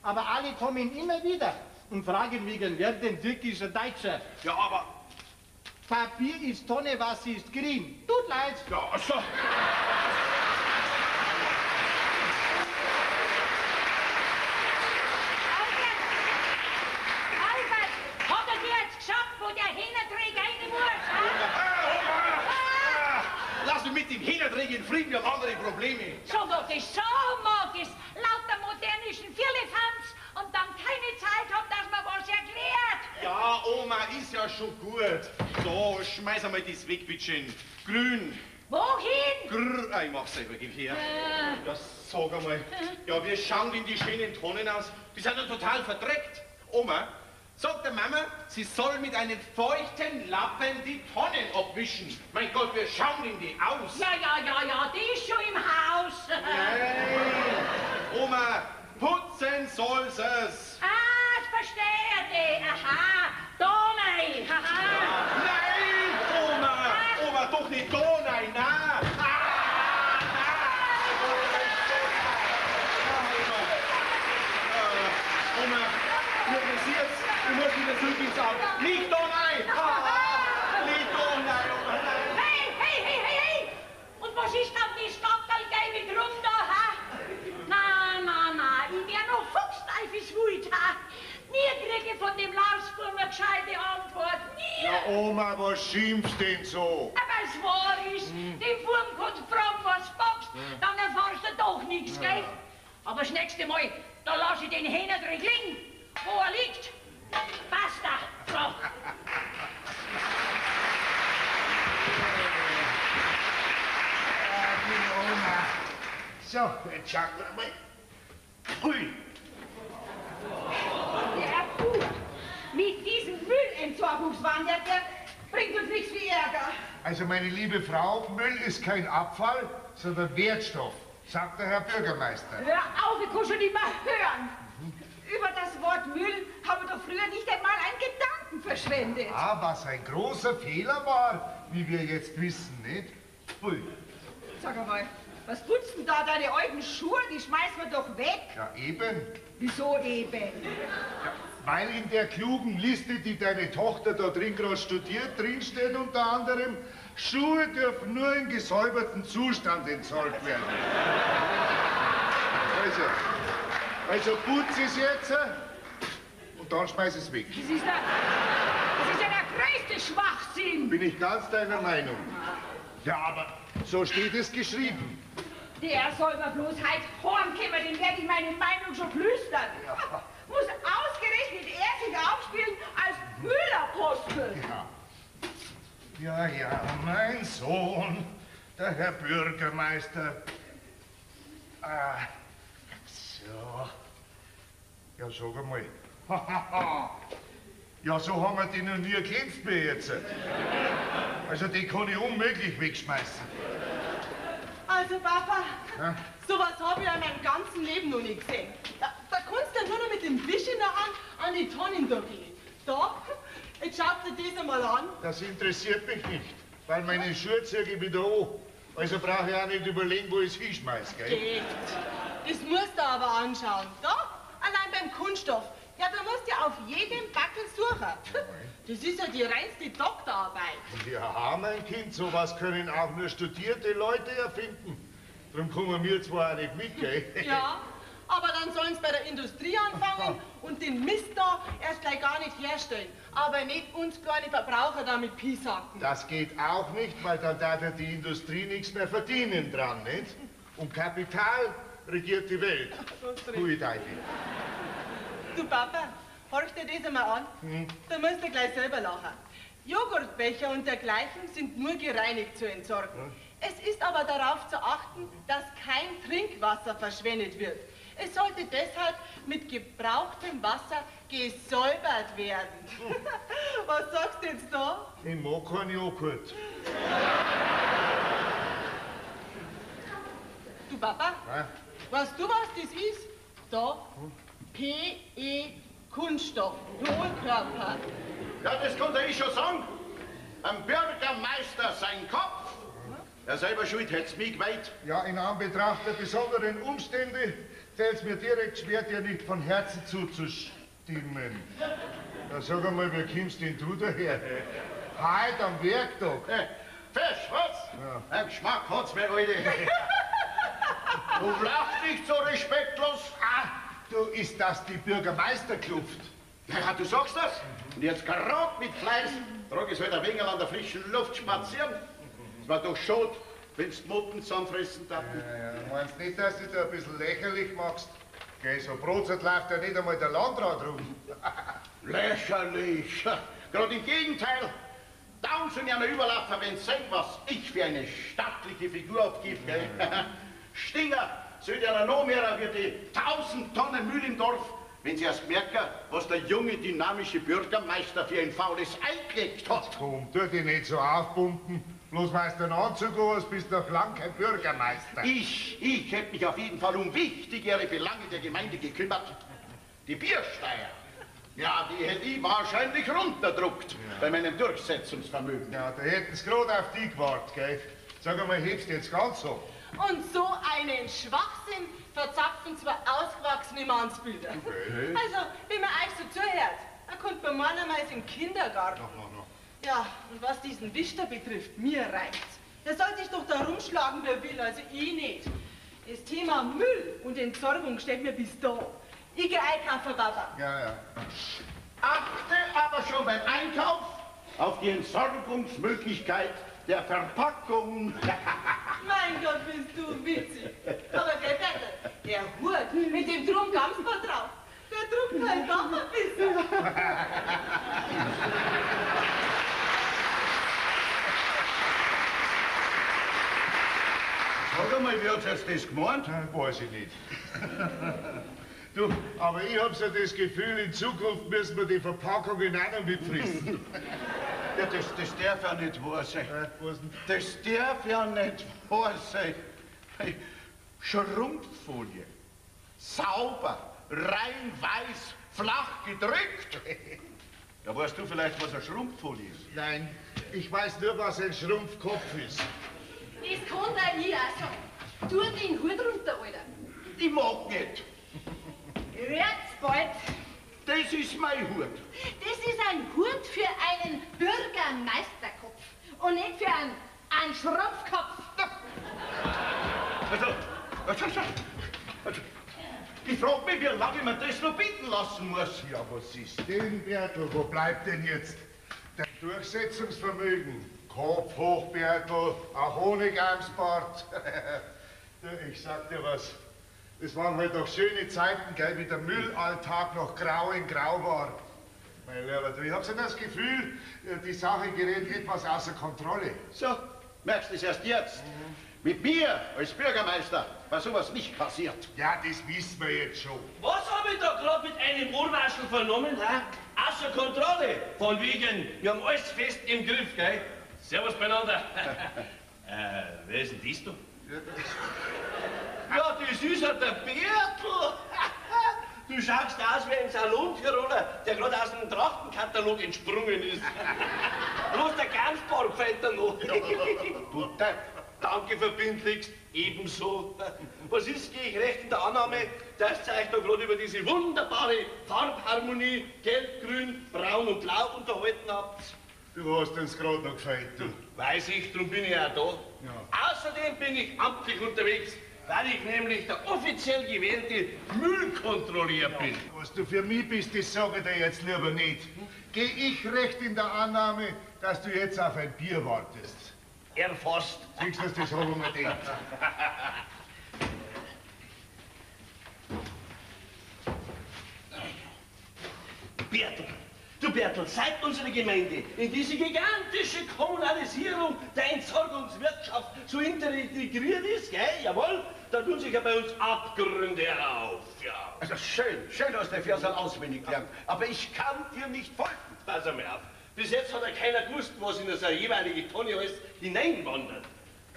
aber alle kommen immer wieder und fragen wegen, wer denn türkischer Deutscher? Ja, aber... Papier ist Tonne, was ist grün. Tut leid. Ja, also... Wo der Hähnerträg rein muss, Lass mich mit dem Hähnerträg in Frieden, wir haben andere Probleme. So mag es. Lauter modernischen Firlefanz und dann keine Zeit haben, dass man was erklärt. Ja, Oma, ist ja schon gut. So, schmeiß einmal das weg, bitte schön. Grün. Wohin? Grrr, ich mach's selber, gib her. Ja, sag einmal. Ja, wie schauen denn die schönen Tonnen aus? Die sind ja total verdreckt. Oma, sagt der Mama, sie soll mit einem feuchten Lappen die Tonnen abwischen. Mein Gott, wie schauen denn die aus? Ja, die ist schon im Haus. Nein, Oma, putzen soll's es. Ah, ich verstehe die. Aha, Donau. Haha. Nein, Oma, doch nicht Donau, nein. Oma, mir passiert's. Ich muss wieder zurück ins Auto. Nicht Donau. Nicht Donau, Oma, nein. Hey! Und was ist dann die Stadtteil mit rum da, ha? Na, ich wär noch fuchsteifelswut, ha? Nie kriege ich von dem Lausfuhr eine gescheite Antwort, nie! Ja, Oma, was schimpfst denn so? Aber es wahr ist, den Furm kannst du fragen, was du magst, dann erfahrst du doch nichts, gell? Aber das nächste Mal, da lass ich den Hähner drin liegen, wo er liegt. Basta! So. Oma. So, jetzt schauen wir mal. Hui. Ja, gut. Mit diesem Müllentsorgungswahn, der bringt uns nichts wie Ärger. Also, meine liebe Frau, Müll ist kein Abfall, sondern Wertstoff, sagt der Herr Bürgermeister. Hör auf, ich kann schon nicht mehr hören. Über das Wort Müll habe ich doch früher nicht einmal einen Gedanken verschwendet. Ah, was ein großer Fehler war, wie wir jetzt wissen, nicht? Hui. Sag einmal, was putzt denn da deine alten Schuhe? Die schmeißen wir doch weg. Ja, eben. Wieso eben? Ja, weil in der klugen Liste, die deine Tochter da drin gerade studiert, drinsteht unter anderem, Schuhe dürfen nur in gesäubertem Zustand entsorgt werden. Also putz es jetzt und dann schmeiß es weg. Das ist ja der größte Schwachsinn. Bin ich ganz deiner Meinung. Ja, aber so steht es geschrieben. Der soll mir bloß heute heimkommen, den werde ich meine Meinung schon flüstern. Ja. Muss ausgerechnet er sich aufspielen als Müllapostel. Ja, mein Sohn, der Herr Bürgermeister. So. Ja, sag einmal. Ja, so haben wir die noch nie geglänzt bei jetzt. Also, die kann ich unmöglich wegschmeißen. Also, Papa, Ja? sowas habe ich in meinem ganzen Leben noch nicht gesehen. Da kannst du nur noch mit dem Wisch in der Hand an die Tonnen da gehen. Da, jetzt schaut dir das einmal an. Das interessiert mich nicht, weil meine Schuhe ziehe ich wieder an. Also brauche ich auch nicht überlegen, wo ich es hinschmeiß, gell? Geht. Das musst du aber anschauen. Da, allein beim Kunststoff. Ja, da musst du ja auf jedem Backel suchen. Das ist ja die reinste Doktorarbeit. Ja, mein Kind, sowas können auch nur studierte Leute erfinden. Darum kommen wir zwar auch nicht mit, gell? Ja, aber dann sollen sie bei der Industrie anfangen und den Mist da erst gleich gar nicht herstellen. Aber nicht uns kleine Verbraucher damit piesacken. Das geht auch nicht, weil dann darf ja die Industrie nichts mehr verdienen dran, nicht? Und Kapital regiert die Welt. Hui, Teufel. Du Papa, horch dir das einmal an. Da musst du gleich selber lachen. Joghurtbecher und dergleichen sind nur gereinigt zu entsorgen. Es ist aber darauf zu achten, dass kein Trinkwasser verschwendet wird. Es sollte deshalb mit gebrauchtem Wasser gesäubert werden. Was sagst du jetzt da? Ich mag keinen Joghurt. Du Papa, Ja? weißt du, was das ist? Da, PE Kunststoff, Hohlkörper. Ja, das konnte ich schon sagen. Am Bürgermeister sein Kopf. Er selber schuld, hätt's mich geweiht. Ja, in Anbetracht der besonderen Umstände fällt es mir direkt schwer, dir nicht von Herzen zuzustimmen. Ja, sag einmal, wie kommst denn du daher? Heute am Werktag. Fisch, was? Ja. Ein Geschmack hat's mir, Alte. Du lachst nicht so respektlos. Ah, du, ist das die Bürgermeisterkluft? Ja, du sagst das. Und jetzt gerade mit Fleiß trag ich halt ein wenig an der frischen Luft spazieren. Es war doch schade, wenn's die Motten zusammenfressen taten. Ja, meinst nicht, dass du da ein bisschen lächerlich machst? Geh, so Brotzeit läuft ja nicht einmal der Landrat rum. Lächerlich. Gerade im Gegenteil. Down schon einer Überlaufen, wenn seht, was ich für eine stattliche Figur abgebe, gell? Stinger, sollt ihr noch mehr wie die 1000 Tonnen Müll im Dorf, wenn sie erst merken, was der junge, dynamische Bürgermeister für ein faules Ei gelegt hat. Komm, tu dich nicht so aufpumpen. Bloß weil du einen Anzug hast, bist du noch lang kein Bürgermeister. Ich hätte mich auf jeden Fall um wichtigere Belange der Gemeinde gekümmert. Die Biersteuer. Ja, die hätte ich wahrscheinlich runterdruckt bei meinem Durchsetzungsvermögen. Ja, da hätten sie gerade auf dich gewartet, gell? Sag einmal, hebst du jetzt ganz so? Und so einen Schwachsinn verzapfen zwei ausgewachsene Mannsbilder. Okay. Also, wenn man euch so zuhört, dann kommt man normalerweise im Kindergarten. Ja, und was diesen Wischter betrifft, mir reicht's. Der soll sich doch da rumschlagen, wer will, also ich nicht. Das Thema Müll und Entsorgung steht mir bis da. Ich geh einkaufen, Papa. Ja. Achte aber schon beim Einkauf auf die Entsorgungsmöglichkeit der Verpackung. Mein Gott, bist du witzig. Aber gell, Bertel, der Hut mit dem drum Gamsband drauf, der druckt halt doch ein bisschen. Sag einmal, wie hat jetzt das gemeint? Weiß ich nicht. Du, aber ich hab so das Gefühl, in Zukunft müssen wir die Verpackungen auch noch mitfressen. Ja, das darf ja nicht wahr sein. Was denn? Das darf ja nicht wahr sein. Hey, Schrumpffolie. Sauber, rein weiß, flach gedrückt. Ja, weißt du vielleicht, was eine Schrumpffolie ist? Nein, ich weiß nur, was ein Schrumpfkopf ist. Das kann da ich auch sagen. Tu den Hut runter, Alter. Ich mag nicht. Wird's bald. Das ist mein Hut. Das ist ein Hut für einen Bürgermeisterkopf und nicht für einen Schrumpfkopf. Also, ich frage mich, wie lange man das noch bieten lassen muss. Ja, was ist denn, Bertel? Wo bleibt denn jetzt dein Durchsetzungsvermögen? Kopf hoch, Bertel, ein Honigeimsbart. Ich sag dir was. Das waren halt noch schöne Zeiten, gell, wie der Müllalltag noch grau in grau war. Mein Lieber, du, ich hab so das Gefühl, die Sache gerät etwas außer Kontrolle. So, merkst du das erst jetzt? Mit mir als Bürgermeister war sowas nicht passiert. Ja, das wissen wir jetzt schon. Was habe ich da gerade mit einem Ohrwaschel vernommen, ha? Außer Kontrolle. Von wegen, wir haben alles fest im Griff, gell? Servus beieinander. Wer ist denn das du? Ja, das ist ja der Bertel. Du schaust aus wie ein Salontiroler, der gerade aus dem Trachtenkatalog entsprungen ist. Bloß der Gamsbart fällt da noch. Du Depp. Danke verbindlichst, ebenso. Was ist, gehe ich recht in der Annahme, dass ihr euch da gerade über diese wunderbare Farbharmonie Gelb, Grün, Braun und Blau unterhalten habt? Du hast uns gerade noch gefällt, du. Weiß ich, darum bin ich auch da. Ja. Außerdem bin ich amtlich unterwegs, weil ich nämlich der offiziell gewählte Müllkontrolleur bin. Was du für mich bist, das sage ich dir jetzt lieber nicht. Geh ich recht in der Annahme, dass du jetzt auf ein Bier wartest. Erfasst. Siehst du, das habe ich mir gedacht. Bertel, du Bertel, seit unsere Gemeinde in diese gigantische Kommunalisierung der Entsorgungswirtschaft so integriert ist, gell, jawohl, da tun sich ja bei uns Abgründe auf, ja. Also schön, dass der Versal auswendig lernt. Aber ich kann dir nicht folgen. Pass einmal auf. Bis jetzt hat ja keiner gewusst, was in so eine jeweilige Tonne alles hineinwandert.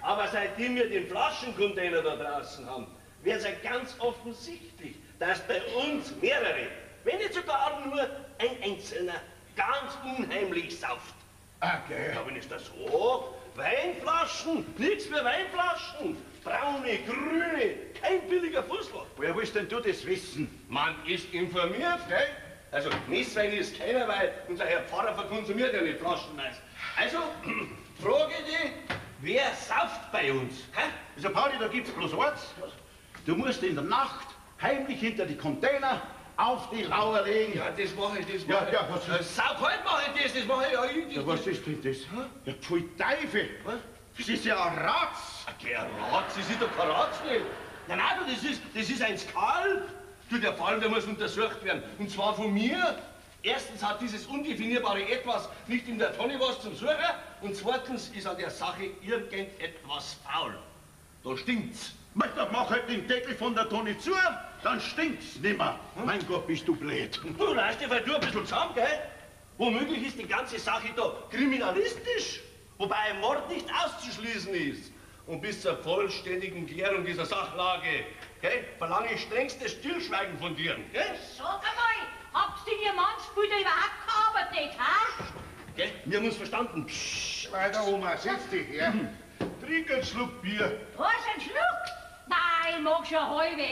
Aber seitdem wir den Flaschencontainer da draußen haben, wird es ja ganz offensichtlich, dass bei uns mehrere, wenn nicht sogar nur ein Einzelner, ganz unheimlich sauft. Okay. Ja, wenn ich das so, Weinflaschen, nichts für Weinflaschen, braune, grüne, kein billiger Fußball. Woher willst denn du das wissen? Man ist informiert, gell? Also, Messwein ist keiner, weil unser Herr Pfarrer verkonsumiert ja nicht flaschenweise. Also, frage dich, wer sauft bei uns? Hä? Also Pauli, da gibt's bloß eins. Du musst in der Nacht heimlich hinter die Container auf die Lauer legen. Ja, das mache ich, das Ja, mache ja, was ist- Saukalt mache ich das mache ich ja. Ja, was ist denn das? Ja, pfui Teufel. Was? Das ist ja ein Ratz. Okay, ein Ratz, das ist doch kein Ratz nicht. Nein, du, das ist ein Skal. Du, der Fall, der muss untersucht werden. Und zwar von mir Erstens hat dieses undefinierbare Etwas nicht in der Tonne was zum Suchen und zweitens ist an der Sache irgendetwas faul. Da stinkt's. Mach halt den Deckel von der Tonne zu, dann stinkt's nimmer. Mein Gott, bist du blöd. Du reißt dir du ein bisschen zusammen, gell? Womöglich ist die ganze Sache da kriminalistisch, wobei ein Mord nicht auszuschließen ist. Und bis zur vollständigen Klärung dieser Sachlage, gell, verlange ich strängstes Stillschweigen von dir, gell? Sag einmal, hab's denn Ihr Mannsbilder überhaupt gearbeitet, ha? Gell, wir haben uns verstanden. Psst. Weiter, Oma, setz dich her. Trink einen Schluck Bier. Was, ein Schluck? Nein, ich mag schon halbe.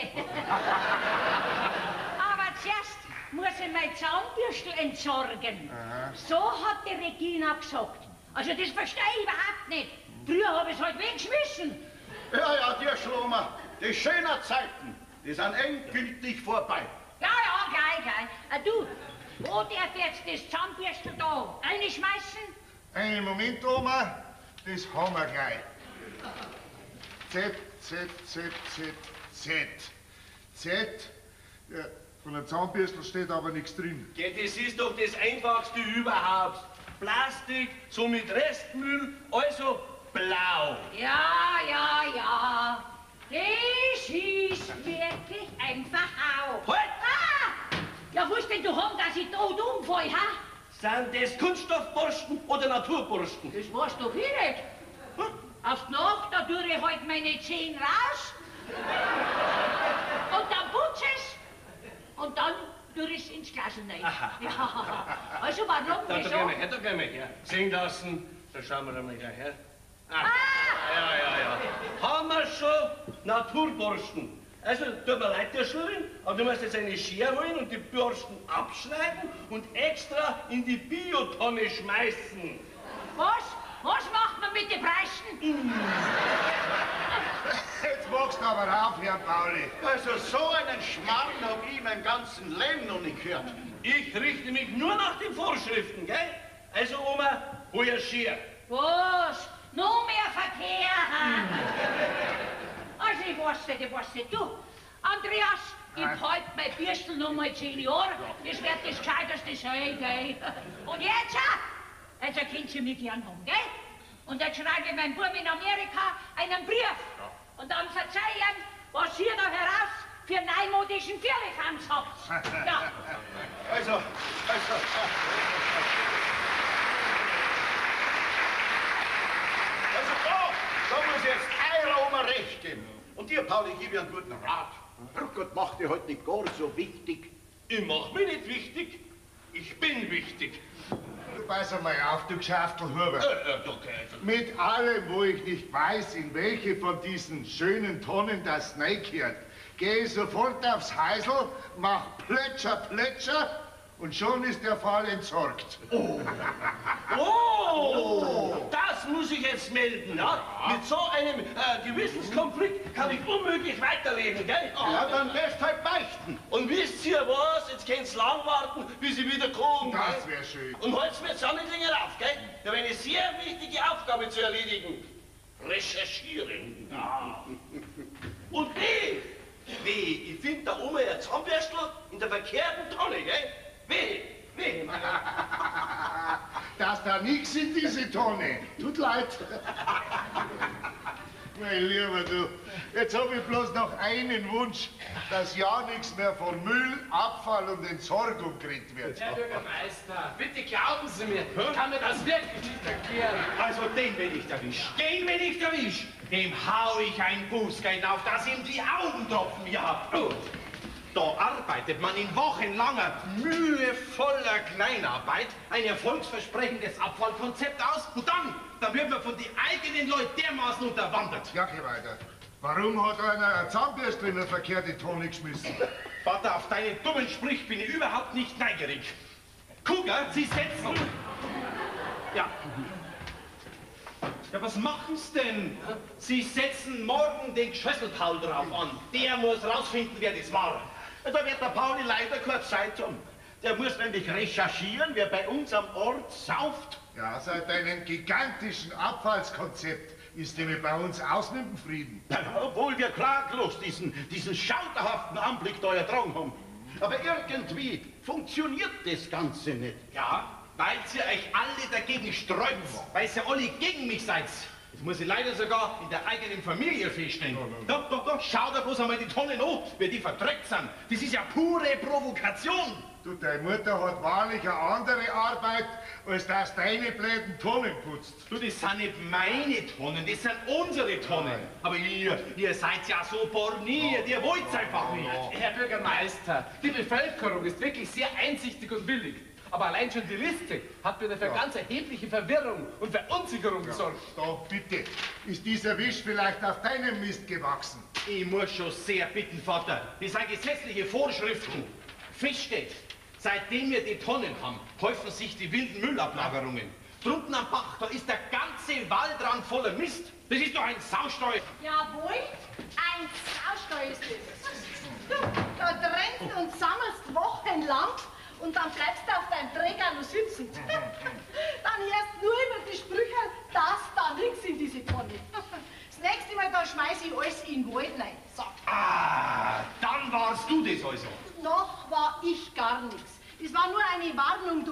Aber zuerst muss ich mein Zahnbürstel entsorgen. Aha. So hat die Regina gesagt. Also das verstehe ich überhaupt nicht. Früher habe ich es halt weggeschmissen. Ja, dir Schlomer, die schönen Zeiten, die sind endgültig vorbei. Ja, gleich. Du, wo darf jetzt das Zahnbürstel da reinschmeißen? Einen Moment, Oma, das haben wir gleich. Z. Ja, von der Zahnbürstel steht aber nichts drin. Gell, das ist doch das Einfachste überhaupt. Plastik, so mit Restmüll, also blau. Ja. Das ist wirklich einfach auch. Halt! Ah! Ja, was denn du haben, dass ich tot umfall, ha? Sind das Kunststoffborsten oder Naturborsten? Das weißt doch ich nicht. Auf die Nacht, da tue ich halt meine Zähne raus. Und dann putze ich's. Und dann tue ich's ins Glas rein. Aha. Ja. Also warum, Da wieso? gehen wir her. Sehen lassen. Da schauen wir mal her. Ah! Ja. Haben wir schon Naturborsten. Also, tut mir leid, der Schulin, aber du musst jetzt eine Schere holen und die Borsten abschneiden und extra in die Biotonne schmeißen. Was macht man mit den Preisen? Jetzt magst du aber aufhören, Pauli. Also so einen Schmarrn hab ich mein ganzen Leben noch nicht gehört. Ich richte mich nur nach den Vorschriften, gell? Also, Oma, hol eine Schere. Was? Noch mehr Verkehr? Also ich weiß nicht. Du, Andreas, ich halt mein Bürstel noch mal 10 Jahre. Das wird das Gescheiterste sein, gell? Und jetzt könnt ihr mich gern haben, gell? Und jetzt schreibe ich meinem Bub in Amerika einen Brief. Und dann verzeih ihm, was ihr da heraus für neumodischen Firlefanz habt. Ja. Also. Da muss jetzt eurer Oma recht geben. Und dir, Pauli, gib ihr einen guten Rat. Gott macht dir heute nicht gar so wichtig. Ich mach mich nicht wichtig. Ich bin wichtig. Du pass einmal auf, du Geschäftelhuber. Okay. Mit allem, wo ich nicht weiß, in welche von diesen schönen Tonnen das reingehört, gehe ich sofort aufs Heisel, mach Plätscher und schon ist der Fall entsorgt. Oh, das muss ich jetzt melden, ja? Mit so einem Gewissenskonflikt kann ich unmöglich weiterleben, gell? Ja, dann lässt halt beichten. Und wisst ihr was? Jetzt könnt's lang warten, bis sie wieder kommen. Das gell? wäre schön. Und holt's mir jetzt auch nicht länger auf, gell? Ich habe eine sehr wichtige Aufgabe zu erledigen. Recherchieren. Ja. Und weh, ich finde da oben ein Zahnbürstel in der verkehrten Tonne, gell? Weh. Dass da nichts in diese Tonne. Tut leid. Mein Lieber, du, jetzt habe ich bloß noch einen Wunsch, dass ja nichts mehr von Müll, Abfall und Entsorgung geredet wird. Herr Bürgermeister, bitte glauben Sie mir, ich kann mir das wirklich nicht erklären. Also den, wenn ich erwisch, dem hau ich ein Bußgeld auf, dass ihm die Augen tropfen, ja. Da arbeitet man in wochenlanger, mühevoller Kleinarbeit ein erfolgsversprechendes Abfallkonzept aus und dann wird man von den eigenen Leuten dermaßen unterwandert. Ja, geh weiter. Warum hat einer eine Zahnbürste in eine verkehrte Tonne geschmissen? Vater, auf deinen dummen Sprich bin ich überhaupt nicht neugierig. Kuger, Sie setzen... Ja. Ja, was machen's denn? Sie setzen morgen den Schösselpaul drauf an. Der muss rausfinden, wer das war. Da wird der Pauli leider keine Zeit haben. Der muss nämlich recherchieren, wer bei uns am Ort sauft. Ja, seit einem gigantischen Abfallskonzept ist nämlich bei uns aus mit dem Frieden. Obwohl wir klaglos diesen schauderhaften Anblick da ertragen haben. Aber irgendwie funktioniert das Ganze nicht. Ja, weil ihr euch alle dagegen sträubt, weil ihr alle gegen mich seid. Das muss ich leider sogar in der eigenen Familie feststellen. Doch, schau dir bloß einmal die Tonnen an, wie die verdreckt sind. Das ist ja pure Provokation. Du, deine Mutter hat wahrlich eine andere Arbeit, als dass deine blöden Tonnen putzt. Du, das sind nicht meine Tonnen, das sind unsere Tonnen. Aber ihr seid ja so borniert, ihr wollt's einfach nicht. Herr Bürgermeister, die Bevölkerung ist wirklich sehr einsichtig und willig. Aber allein schon die Liste hat wieder für ganz erhebliche Verwirrung und Verunsicherung gesorgt. Doch bitte, ist dieser Wisch vielleicht auf deinem Mist gewachsen? Ich muss schon sehr bitten, Vater. Das sind gesetzliche Vorschriften. Feststeht, seitdem wir die Tonnen haben, häufen sich die wilden Müllablagerungen. Drunten am Bach, da ist der ganze Waldrand voller Mist. Das ist doch ein Saustall. Jawohl, ein Saustall ist es. Du, da trennst und sammelst wochenlang und dann bleibst du auf deinem Träger nur sitzen. Dann hörst du nur über die Sprüche, dass da nichts in diese Tonne. Das nächste Mal, da schmeiß ich alles in den Wald rein. So. Ah, dann warst du das also. Noch war ich gar nichts. Das war nur eine Warnung,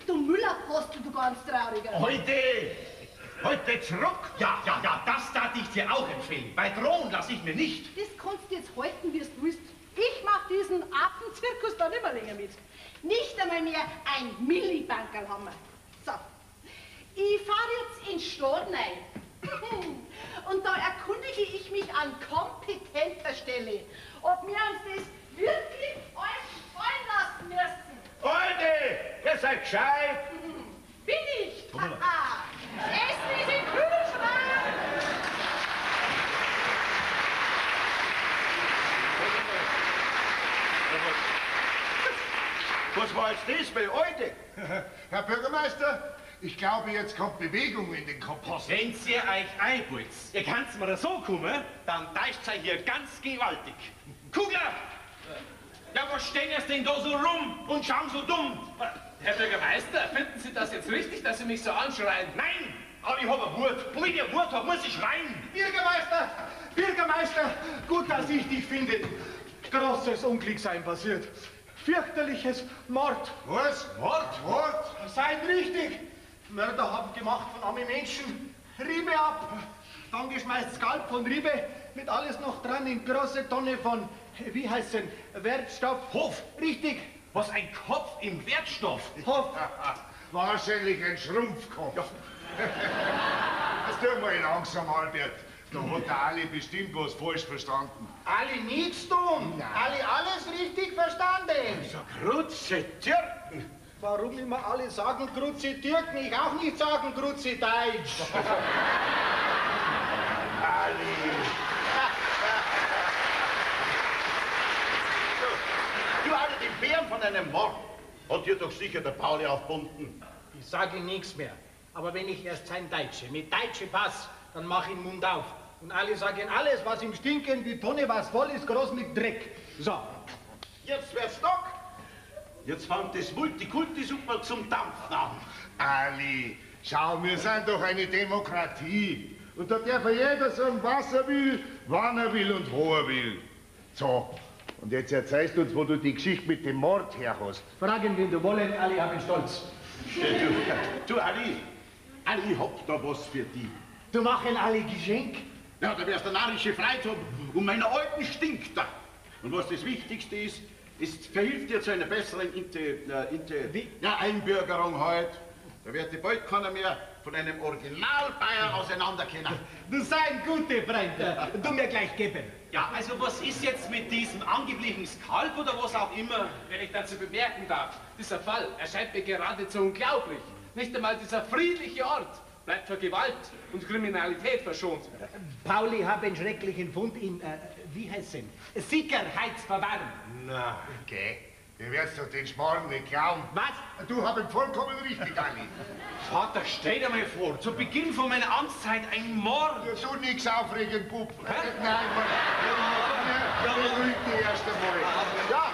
du Müllapostel, du ganz Trauriger. Heute zurück? Ja, das darf ich dir auch empfehlen. Bei Drohen lasse ich mir nicht. Das kannst du jetzt halten, wie du willst. Ich mach diesen Affenzirkus da nicht mehr länger mit. Nicht einmal mehr ein Millibankerl haben wir. So, ich fahre jetzt ins Staden ein. Und da erkundige ich mich an kompetenter Stelle, ob wir uns das wirklich euch gefallen lassen müssen. Freunde, ihr seid gescheit. Bin ich? Haha. Essen ist im Kühlschrank. Was war jetzt das bei heute? Herr Bürgermeister, ich glaube, jetzt kommt Bewegung in den Kompost. Wenn ihr euch einputzt, ihr kannst mir da so kommen, dann täuscht ihr hier ganz gewaltig. Kugler! Ja, was stehen jetzt denn da so rum und schauen so dumm? Herr Bürgermeister, finden Sie das jetzt richtig, dass Sie mich so anschreien? Nein, aber ich habe eine Wut. Und wenn ich eine Wut habe, muss ich schreien. Bürgermeister, gut, dass ich dich finde. Großes Unglück sein passiert. Fürchterliches Mord. Was? Mord? Seid richtig. Mörder haben gemacht von armen Menschen. Riebe ab. Dann geschmeißt Skalp von Riebe mit alles noch dran in große Tonne von, wie heißt denn, Wertstoff. Hof. Richtig. Was, ein Kopf im Wertstoff? Hof. Wahrscheinlich ein Schrumpfkopf. Das tut mal langsam, Albert. Da hat der Ali bestimmt was falsch verstanden. Alle nichts tun. Alle alles richtig verstanden. So Grutze Türken. Warum immer alle sagen Grutze Türken, ich auch nicht sagen Grutze Deutsch. Ali. Du alle den Bären von einem Mord. Hat dir doch sicher der Pauli aufbunden. Ich sage nichts mehr. Aber wenn ich erst sein Deutsche, mit deutschem Pass, dann mach ich den Mund auf. Und alle sagen, alles, was im Stinken, die Tonne, was voll ist, groß mit Dreck. So. Jetzt wird's doch. Jetzt fängt das Multikulti super zum Dampfen an. Ali, schau, wir sind doch eine Demokratie. Und da darf jeder sagen, was er will, wann er will und wo er will. So, und jetzt erzählst du uns, wo du die Geschichte mit dem Mord her hast. Fragen, wen du wollen, alle haben Stolz. Du, Ali, Ali hat da was für die. Du machen alle Geschenk. Ja, da wärst du narische Freude haben. Und meiner Alten stinkt da. Und was das Wichtigste ist, es verhilft dir zu einer besseren Einbürgerung heute. Da wird dir bald keiner mehr von einem Original-Bayer auseinanderkennen. Du sei ein guter Freund. Du mir gleich geben. Ja, also was ist jetzt mit diesem angeblichen Skalp oder was auch immer? Wenn ich dazu bemerken darf, dieser Fall erscheint mir geradezu unglaublich. Nicht einmal dieser friedliche Ort bleibt vor Gewalt und Kriminalität verschont. Pauli hat einen schrecklichen Fund in, wie heißt es? Sicherheitsverwahren. Na, okay. Du wirst doch den Schmarrn nicht glauben. Was? Du hast ihn vollkommen richtig, Ali. Vater, stell dir mal vor, zu Beginn von meiner Amtszeit ein Mord. Ja, so nix aufregen, Bub. Nein, Mann. Ja, beruhig dich erst einmal. Ja.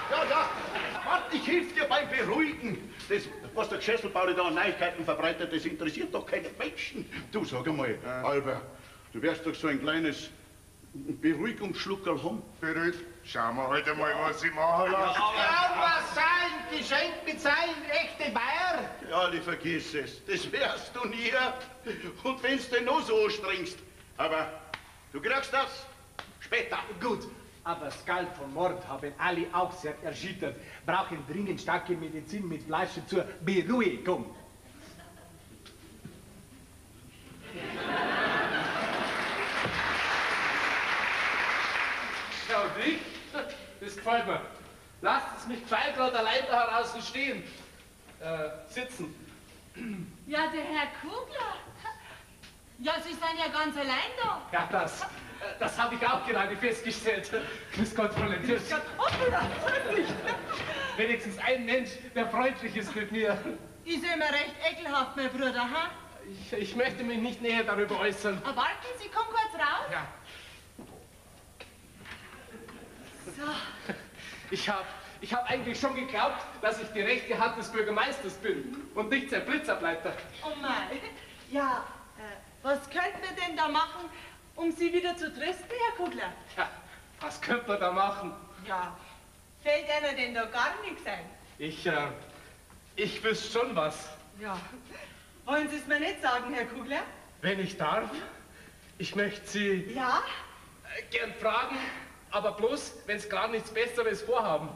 Warte, ich hilf dir beim Beruhigen. Das, was der Geschässelpauli da an Neuigkeiten verbreitet, das interessiert doch keine Menschen. Du, sag einmal, Albert, du wärst doch so ein kleines Beruhigungsschluckerl haben. Berührt, schauen wir halt einmal, was ich machen lasse. Ja, was sein? Geschenkt mit sein, echte Bayer? Ja, ich vergiss es. Das wärst du nie. Und wenn's denn noch so anstrengst. Aber du kriegst das später. Gut, aber das Galt von Mord haben alle auch sehr erschüttert. Brauchen dringend starke Medizin mit Fleisch zur Beruhigung. Ja, und ich? Das gefällt mir. Lasst es mich fein gerade allein da draußen stehen. Sitzen. Ja, der Herr Kugler. Ja, Sie sind ja ganz allein da. Ja, das habe ich auch gerade festgestellt. Grüß Gott, Fräulein Hirsch. Wenigstens ein Mensch, der freundlich ist mit mir. Ist ja immer recht ekelhaft, mein Bruder, ha? Ich möchte mich nicht näher darüber äußern. Aber warten Sie, komm kurz raus. Ja. So. Ich hab eigentlich schon geglaubt, dass ich die rechte Hand des Bürgermeisters bin und nicht sein Blitzableiter. Oh mein. Ja, was könnten wir denn da machen, um Sie wieder zu trösten, Herr Kugler? Ja, was könnte man da machen? Ja, fällt Ihnen denn da gar nichts ein? Ich wüsste schon was. Ja. Wollen Sie es mir nicht sagen, Herr Kugler? Wenn ich darf, ich möchte Sie Ja? gern fragen, aber bloß, wenn Sie gerade nichts Besseres vorhaben.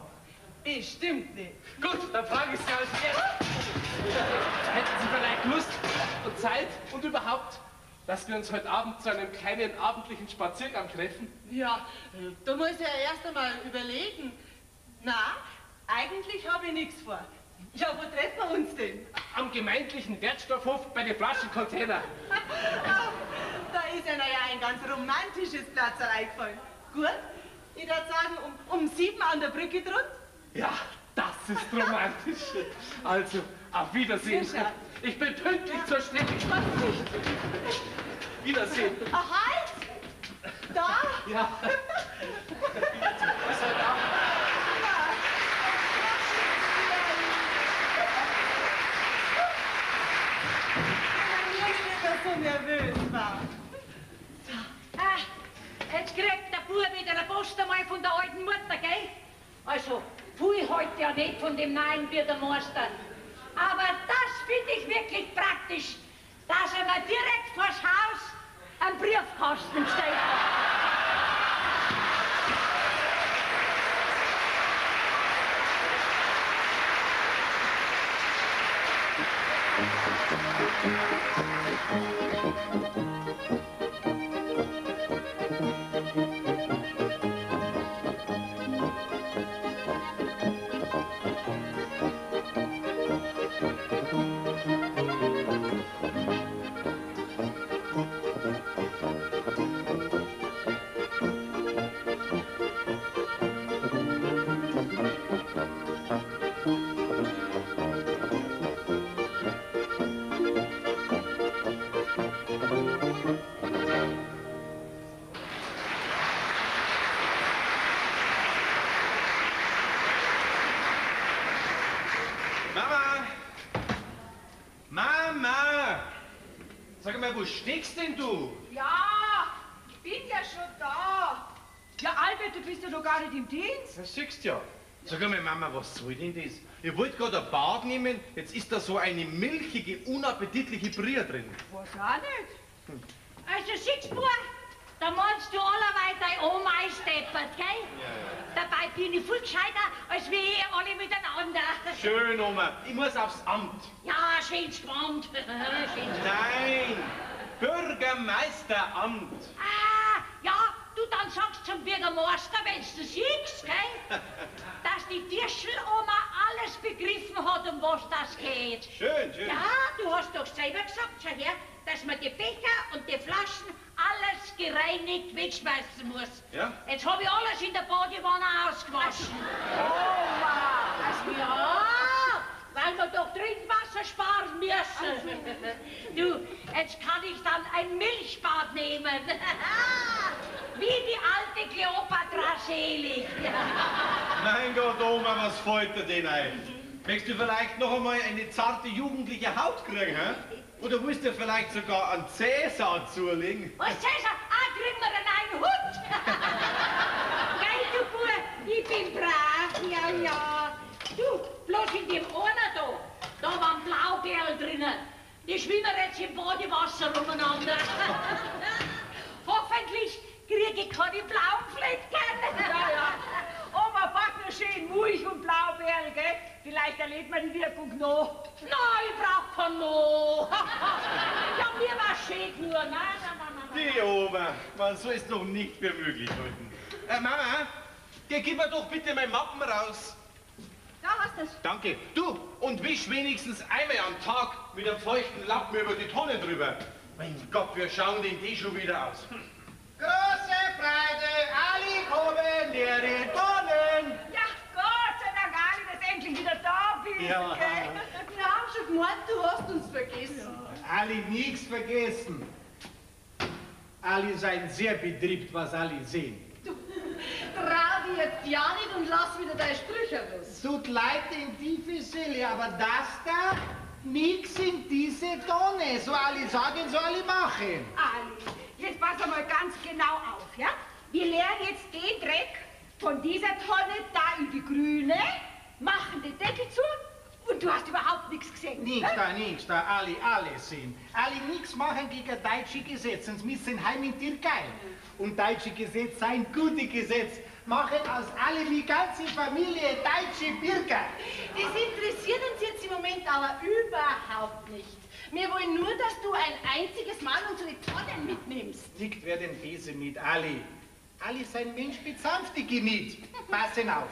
Bestimmt nicht. Gut, dann frage ich Sie als erstes. Hätten Sie vielleicht Lust und Zeit und überhaupt, dass wir uns heute Abend zu einem kleinen abendlichen Spaziergang treffen? Ja, da muss ich ja erst einmal überlegen. Na, eigentlich habe ich nichts vor. Ja, wo treffen wir uns denn? Am gemeindlichen Wertstoffhof bei den Flaschencontainer. Da ist Ihnen ja ein ganz romantisches Platz eingefallen. Gut, ich würde sagen, um 7 an der Brücke drunter. Ja, das ist romantisch. Also, auf Wiedersehen. Sicher. Ich bin pünktlich zur Stelle. Wiedersehen. Ah, halt! Da? Ja. Bis heute Abend. So nervös war. Jetzt kriegt der Bub wieder eine Post einmal von der alten Mutter, gell? Also, pfui heute ja nicht von dem neuen Bürgermeister. Aber das finde ich wirklich praktisch, dass er mir direkt vors Haus einen Briefkasten gestellt hat. Sag mal, wo steckst denn du? Ja, ich bin ja schon da. Ja, Albert, du bist ja noch gar nicht im Dienst. Das siehst du ja. Sag mal, Mama, was soll denn das? Ich wollte gerade ein Bad nehmen, jetzt ist da so eine milchige, unappetitliche Brühe drin. Was auch nicht. Also, siehst du, da meinst du allerweil deine Oma einsteppert, gell? Ja. Dabei bin ich viel gescheiter, als wir hier alle miteinander. Schön, Oma. Ich muss aufs Amt. Ja, schön's Amt. Schön's Nein, Bürgermeisteramt. Ah, ja, du dann sagst zum Bürgermeister, wenn's du siehst, gell? Dass die Dirschel-Oma alles begriffen hat, um was das geht. Schön, schön. Ja, du hast doch selber gesagt, schau her, dass man die Becher und die Flaschen alles gereinigt wegschmeißen muss. Ja? Jetzt habe ich alles in der Badewanne ausgewaschen. Oh, ja, weil wir doch Trinkwasser sparen müssen. Du, jetzt kann ich dann ein Milchbad nehmen. Wie die alte Kleopatra selig. Mein Gott, Oma, was fällt dir denn ein? Möchtest du vielleicht noch einmal eine zarte jugendliche Haut kriegen, hä? Oder willst du vielleicht sogar einen Cäsar zulegen? Was Cäsar? Ah, kriegen wir denn einen Hund? schwimmen jetzt im Badewasser umeinander. Hoffentlich kriege ich keine blauen Flecken. Ja. Oma backt mir schön Mulch und Blaubeeren, gell? Vielleicht erlebt man die Wirkung noch. Nein, ich brauch keinen Mo. Ja, mir war schön nur. Nein. Die Oma, man soll es doch nicht für möglich halten. Mama, gib mir doch bitte mein Mappen raus. Da hast du's. Danke. Du, und wisch wenigstens einmal am Tag mit einem feuchten Lappen über die Tonnen drüber. Mein Gott, wir schauen denn die schon wieder aus. Große Freude, alle kommen, leere Tonnen. Ja, Gott sei Dank, Ali, dass du endlich wieder da bist, Ja. gell? Wir haben schon gemeint, du hast uns vergessen. Ali nichts vergessen. Ali seien sehr betriebt, was Ali sehen. Trau dich jetzt ja nicht und lass wieder deine Sprüche los. Tut leid in tiefe Seele, aber das da, nix in diese Tonne. So Ali sagen, so Ali machen. Ali, jetzt pass mal ganz genau auf, ja? Wir leeren jetzt den Dreck von dieser Tonne da in die grüne, machen den Deckel zu und du hast überhaupt nichts gesehen. Nix da, Ali alles sehen. Ali nix machen gegen deutsche Gesetze, sonst müssen heim in Türkei. Und deutsche Gesetze seien gute Gesetze. Machen aus alle die ganze Familie deutsche Bürger. Das interessiert uns jetzt im Moment aber überhaupt nicht. Wir wollen nur, dass du ein einziges Mal unsere Tonnen mitnimmst. Nicht wer den Bese mit Ali. Ali ist ein Mensch mit sanftem Gemüt. Passen auf.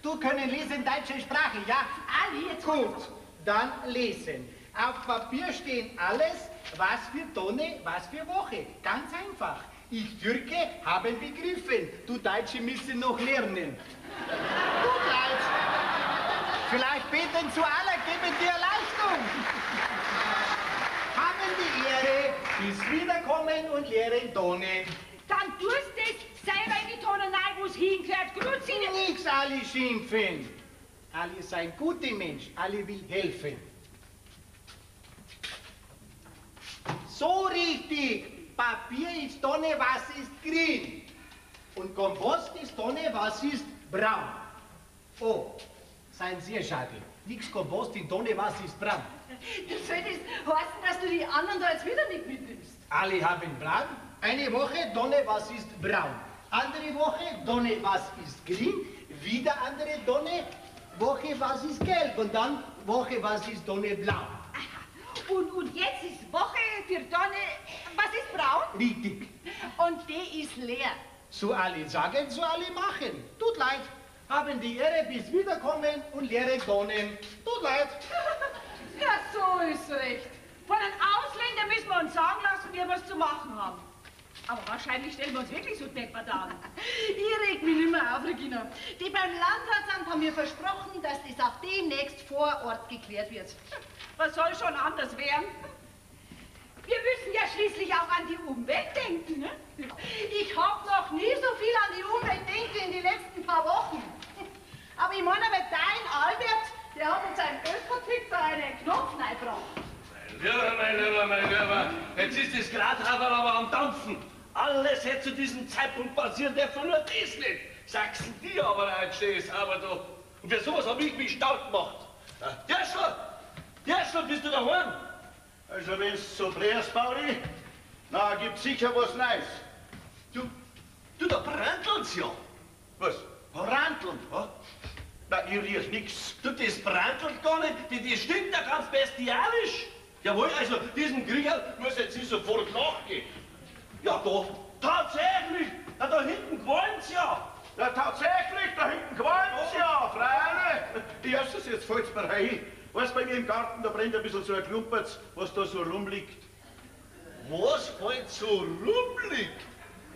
Du können lesen deutsche Sprache, ja? Ali, jetzt Gut, dann lesen. Auf Papier stehen alles, was für Tonne, was für Woche. Ganz einfach. Ich Türke haben begriffen. Du Deutsche müssen noch lernen. Gut, Leute. Vielleicht beten zu Allah, geben dir Leistung. Haben die Ehre, bis wiederkommen und leeren Tonnen. Dann tust es selber in die Tonne rein, wo es hingehört. Grüezi. Nix Ali schimpfen. Ali ist ein guter Mensch. Ali will helfen. So richtig. Papier ist Tonne, was ist grün. Und Kompost ist Tonne, was ist braun. Oh, seien sehr schade. Nix Kompost in Tonne, was ist braun. Das soll das heißen, dass du die anderen da jetzt wieder nicht mitnimmst. Alle haben braun. Eine Woche Tonne, was ist braun. Andere Woche Tonne, was ist grün. Wieder andere Tonne, Woche, was ist gelb. Und dann Woche, was ist Tonne blau. Und jetzt ist Woche für Tonne, was ist braun? Richtig. Und die ist leer. So alle sagen, so alle machen. Tut leid. Haben die Ehre bis wiederkommen und leere Tonnen. Tut leid. Ja, so ist recht. Von einem Ausländer müssen wir uns sagen lassen, wie wir es zu machen haben. Aber wahrscheinlich stellen wir uns wirklich so deppert an. Ich reg mich nicht mehr auf, Regina. Die beim Landratsamt haben mir versprochen, dass das auch demnächst vor Ort geklärt wird. Was soll schon anders werden? Wir müssen ja schließlich auch an die Umwelt denken, ne? Ich hab noch nie so viel an die Umwelt gedacht in den letzten paar Wochen. Aber ich meine, aber dein Albert, der hat uns einen Ökotick da einen Knopf reingebracht. Mein Lieber, jetzt ist das Gradhafer aber am Dampfen. Alles hätte zu diesem Zeitpunkt passieren dürfen, nur das nicht. Sagst die aber ein schönes aber da. Und für sowas habe ich mich stark gemacht. Derschler, bist du daheim? Also wenn's so brärst, Pauli, na, gibt's sicher was Neues. Du, da brandelt's ja. Was? Brandeln? Na, ich riech nix. Du, das brandelt gar nicht, das stimmt ja ganz bestialisch. Jawohl, also diesem Krieger muss jetzt nicht sofort nachgehen. Ja, doch, tatsächlich, na, da hinten qualmt's ja. Ja, tatsächlich, da hinten qualmt's ja, Freunde. Erstens, jetzt fällt's mir ein. Weißt, bei mir im Garten, da brennt ein bisschen so ein Klumpertz, was da so rumliegt. Was halt so rumliegt?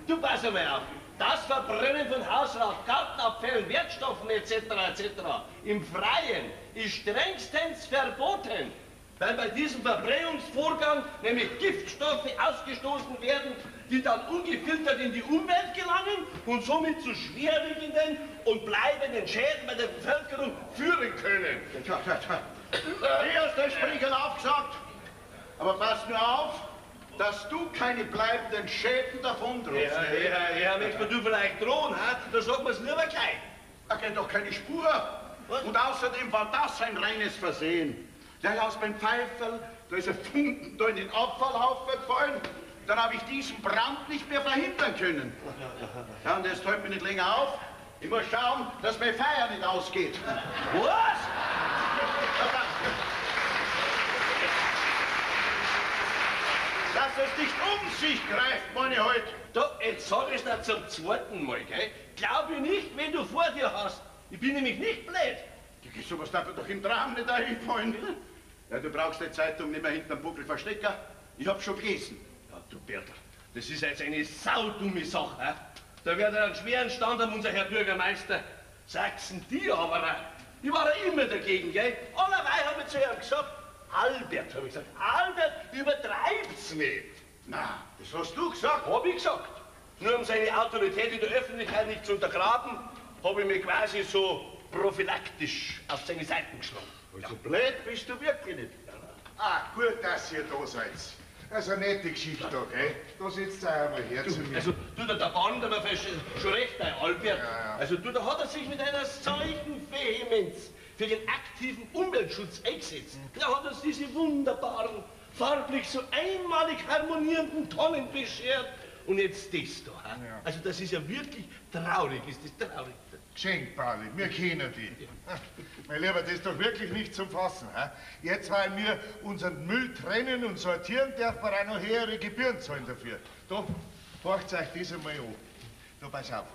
Du, pass einmal auf. Das Verbrennen von Hausrat, Gartenabfällen, Wertstoffen etc. im Freien ist strengstens verboten, weil bei diesem Verbrennungsvorgang nämlich Giftstoffe ausgestoßen werden, die dann ungefiltert in die Umwelt gelangen und somit zu schwerwiegenden und bleibenden Schäden bei der Bevölkerung führen können. Tja. Erst der Sprecher aufgesagt, aber pass nur auf, dass du keine bleibenden Schäden davon drohst. Ja, möchtest du vielleicht drohen, ha? Da sagen wir's lieber gleich. Da geht doch keine Spur. Was? Und außerdem war das ein reines Versehen. Ja, aus beim Pfeiferl, da ist ein Funken da in den Abfallhaufen gefallen. Dann habe ich diesen Brand nicht mehr verhindern können. Ja, und jetzt hält mich nicht länger auf. Ich muss schauen, dass meine Feier nicht ausgeht. Was? Dass es nicht um sich greift, meine ich halt. Da, jetzt sag ich's dir zum zweiten Mal, gell? Glaube ich nicht, wenn du vor dir hast. Ich bin nämlich nicht blöd. Sowas darf mir doch im Traum nicht einfallen. Ja, du brauchst die Zeitung nicht mehr hinterm Buckel verstecken. Ich hab's schon gelesen. Ja, du Bertl, das ist jetzt eine saudumme Sache. He? Da wird er einen schweren Stand haben, unser Herr Bürgermeister. Sagsen die aber auch. Ich war ja immer dagegen, gell? Allerweil habe ich zu ihm gesagt, Albert, habe ich gesagt, Albert, übertreib's nicht. Na, das hast du gesagt? Hab ich gesagt. Nur um seine Autorität in der Öffentlichkeit nicht zu untergraben, habe ich mich quasi so prophylaktisch auf seine Seiten geschlagen. Also blöd bist du wirklich nicht. Ah, gut, dass ihr da seid. Also eine nette Geschichte da, gell? Da sitzt er einmal her zu mir. Also, du, der Band, aber schon recht, dein Albert. Ja. Also, du, da hat er sich mit einer solchen Vehemenz für den aktiven Umweltschutz eingesetzt. Da hat er diese wunderbaren, farblich so einmalig harmonierenden Tonnen beschert. Und jetzt das da. Ja. Also, das ist ja wirklich traurig, ist das traurig. Geschenkt, Pauli, wir kennen die. Mein Lieber, das ist doch wirklich nicht zum Fassen. He? Jetzt, weil wir unseren Müll trennen und sortieren, darf man auch noch höhere Gebühren zahlen dafür. Da, horcht euch das einmal an. Da, pass auf.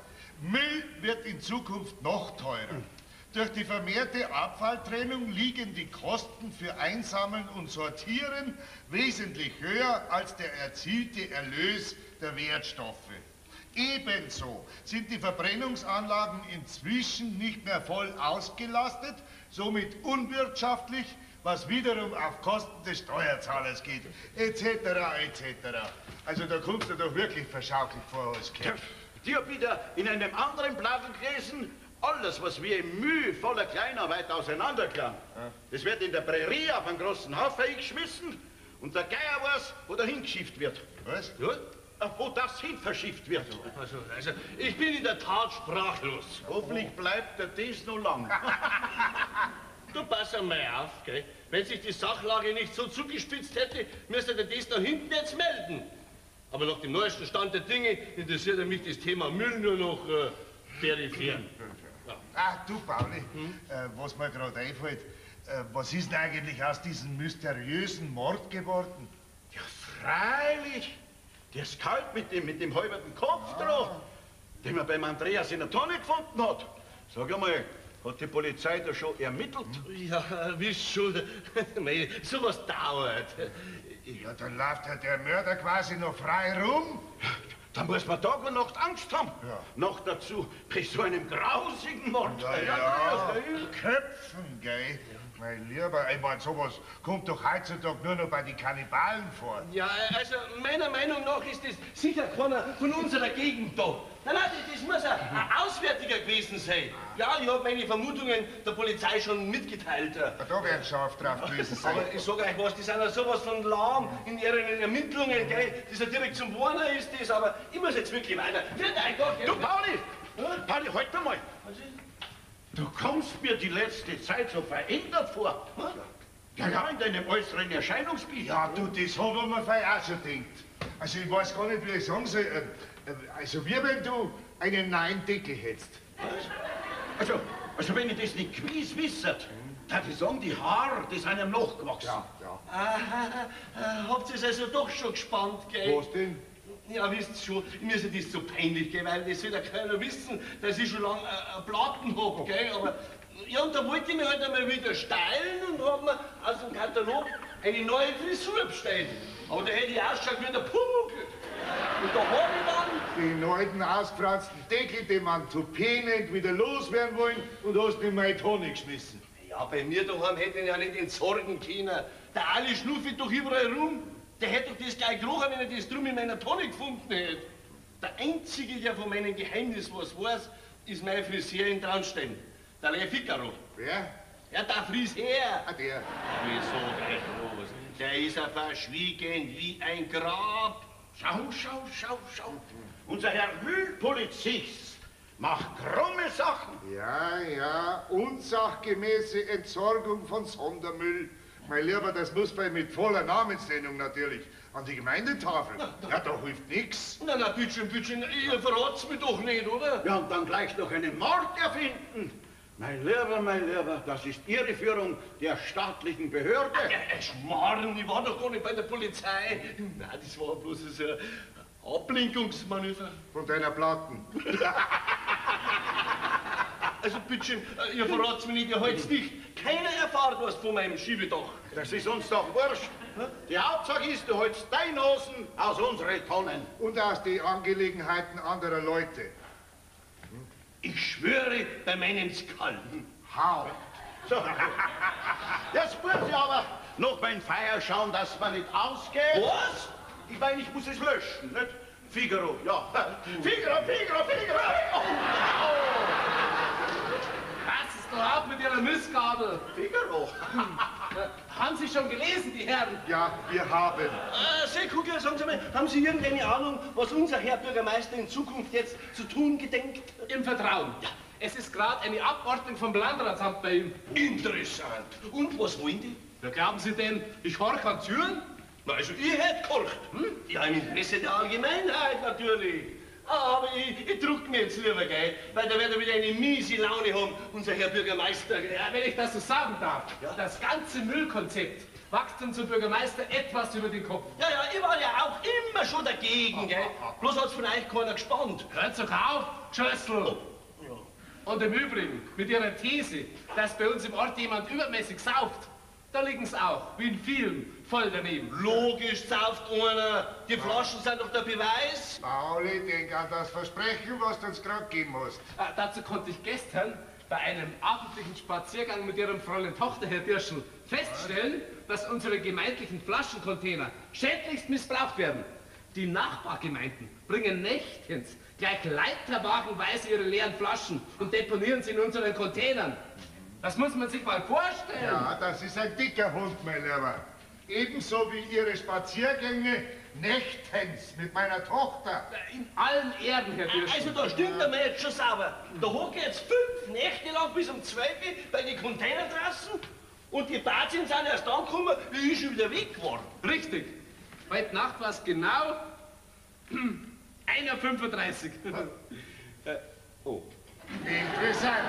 Müll wird in Zukunft noch teurer. Durch die vermehrte Abfalltrennung liegen die Kosten für Einsammeln und Sortieren wesentlich höher als der erzielte Erlös der Wertstoffe. Ebenso sind die Verbrennungsanlagen inzwischen nicht mehr voll ausgelastet, somit unwirtschaftlich, was wiederum auf Kosten des Steuerzahlers geht, etc., etc. Also da kommst du doch wirklich verschaukelt vor als Kerl. Ich hab wieder in einem anderen Blatt gelesen, alles, was wir im Müll voller Kleinarbeit auseinanderklagen, das wird in der Prärie auf einen großen Haufen eingeschmissen und der Geier weiß, wo da hingeschifft wird. Was? Ja? Wo das hin verschifft wird. Also, ich bin in der Tat sprachlos. Hoffentlich bleibt der das noch lang. Du pass einmal auf, gell? Wenn sich die Sachlage nicht so zugespitzt hätte, müsste der das da hinten jetzt melden. Aber nach dem neuesten Stand der Dinge interessiert mich das Thema Müll nur noch peripher. Ja. Ah, du, Pauli, was mir gerade einfällt, was ist denn eigentlich aus diesem mysteriösen Mord geworden? Ja, freilich. Der ist kalt mit dem halberten Kopf drauf, den man beim Andreas in der Tonne gefunden hat. Sag einmal, hat die Polizei da schon ermittelt? Ja, wisst schon, sowas dauert. Ja, dann läuft ja der Mörder quasi noch frei rum. Da muss man Tag und Nacht Angst haben. Ja. Noch dazu bei so einem grausigen Mord. Ja, Köpfen, gell? Mein Lieber, ich mein, sowas kommt doch heutzutage nur noch bei den Kannibalen vor. Ja, also meiner Meinung nach ist das sicher keiner von unserer Gegend da. Nein, das muss ein Auswärtiger gewesen sein. Ja, ich habe meine Vermutungen der Polizei schon mitgeteilt. Ja, da werden scharf drauf gewesen sein. Aber ich sage euch was, die sind ja sowas von lahm in ihren Ermittlungen, gell? Das ist ja direkt zum Warner ist das, aber ich muss jetzt wirklich weiter. Du, Pauli! Pauli, halt mal! Du kommst mir die letzte Zeit so verändert vor. Ja, in deinem äußeren Erscheinungsbild. Ja, du, das hab ich mir vorher auch schon gedacht. Also ich weiß gar nicht, wie ich sagen soll. Also wie wenn du einen neuen Deckel hättest. Also wenn ich das nicht gewiss wisset, darf ich sagen, die Haare, die sind einem nachgewachsen. Ja. Habt ihr es also doch schon gespannt, gell? Was denn? Ja, wisst schon, mir ist das so peinlich, gell, weil das will ja keiner wissen, dass ich schon lange Platten hab, gell, aber ja, und da wollte ich mich halt einmal wieder steilen und hab mir aus dem Katalog eine neue Frisur bestellt. Aber da hätte ich ausgeschaut wie der Pumuckl. Und da hab ich dann... Den alten ausgefransten Deckel, den man zu penend wieder loswerden wollen und hast ihn mal in die Tonne geschmissen. Ja, bei mir daheim hätte ich ihn ja nicht entsorgen können. Der Ali schnuffelt doch überall rum. Der hätte doch das gleich gerochen, wenn er das drum in meiner Tonne gefunden hätte. Der Einzige, der von meinem Geheimnis was weiß, ist mein Friseur in Traunstein. Der Le Figaro. Wer? Ja, der Friseur. Ah, der. Wieso, der groß? Der ist ja verschwiegen wie ein Grab. Schau. Unser Herr Müllpolizist macht krumme Sachen. Ja, unsachgemäße Entsorgung von Sondermüll, Mein Lieber, das muss man mit voller Namensnennung natürlich an die Gemeindetafel. Ja, da hilft nix. Na, bitte, ihr verrat's mich doch nicht, oder? Ja, und dann gleich noch einen Mord erfinden. Mein Lieber, das ist Ihre Führung der staatlichen Behörde. Schmarrn, ich war doch gar nicht bei der Polizei. Nein, das war bloß so ein Ablenkungsmanöver. Von deiner Platten. Also bitte, ihr verrat's mir nicht, ihr halt's nicht. Keiner erfahrt was von meinem Schiebedach. Das ist uns doch wurscht. Die Hauptsache ist, du holst deine Hosen aus unseren Tonnen. Und aus den Angelegenheiten anderer Leute. Ich schwöre bei meinem Skal. Hau. So. Jetzt muss ich aber noch beim Feier schauen, dass man nicht ausgeht. Was? Ich meine, ich muss es löschen, nicht? Figaro, ja. Figaro! Oh. Was ist doch ab mit Ihrer Missgabel? Figaro? Haben Sie schon gelesen, die Herren? Ja, wir haben. Seekugler, sagen Sie mal, haben Sie irgendeine Ahnung, was unser Herr Bürgermeister in Zukunft jetzt zu tun gedenkt? Im Vertrauen. Ja. Es ist gerade eine Abordnung vom Landratsamt bei ihm. Interessant. Und was wollen die? Ja, glauben Sie denn, ich horch an Türen? Na, also ich hätte gehorcht. Ja, im Interesse der Allgemeinheit natürlich. Aber ich druck mir jetzt lieber, gell, weil da wird er wieder eine miese Laune haben, unser Herr Bürgermeister. Ja, wenn ich das so sagen darf, ja? Das ganze Müllkonzept wächst unser Bürgermeister etwas über den Kopf. Ja, ich war ja auch immer schon dagegen, gell. Bloß hat's von euch keiner gespannt. Hört doch auf, Schössl. Ja. Und im Übrigen, mit Ihrer These, dass bei uns im Ort jemand übermäßig sauft, da liegen Sie auch, wie in vielen, voll daneben. Logisch sauft einer. Die Flaschen sind doch der Beweis. Pauli, denk an das Versprechen, was du uns gerade gegeben hast. Dazu konnte ich gestern bei einem abendlichen Spaziergang mit Ihrem Fräulein Tochter, Herr Dirschl, feststellen, dass unsere gemeindlichen Flaschencontainer schädlichst missbraucht werden. Die Nachbargemeinden bringen nächtens gleich leiterwagenweise ihre leeren Flaschen und deponieren sie in unseren Containern. Das muss man sich mal vorstellen. Ja, das ist ein dicker Hund, mein Lieber. Ebenso wie Ihre Spaziergänge nächtens mit meiner Tochter. In allen Ehren, Herr Dirschl. Also da stimmt er mir jetzt schon sauber. Da hocke ich jetzt 5 Nächte lang bis um 12 Uhr bei den Containern draußen und die Bazien sind erst angekommen, wie ich schon wieder weg war. Richtig. Heute Nacht war es genau 1:35 Uhr. Oh. Interessant.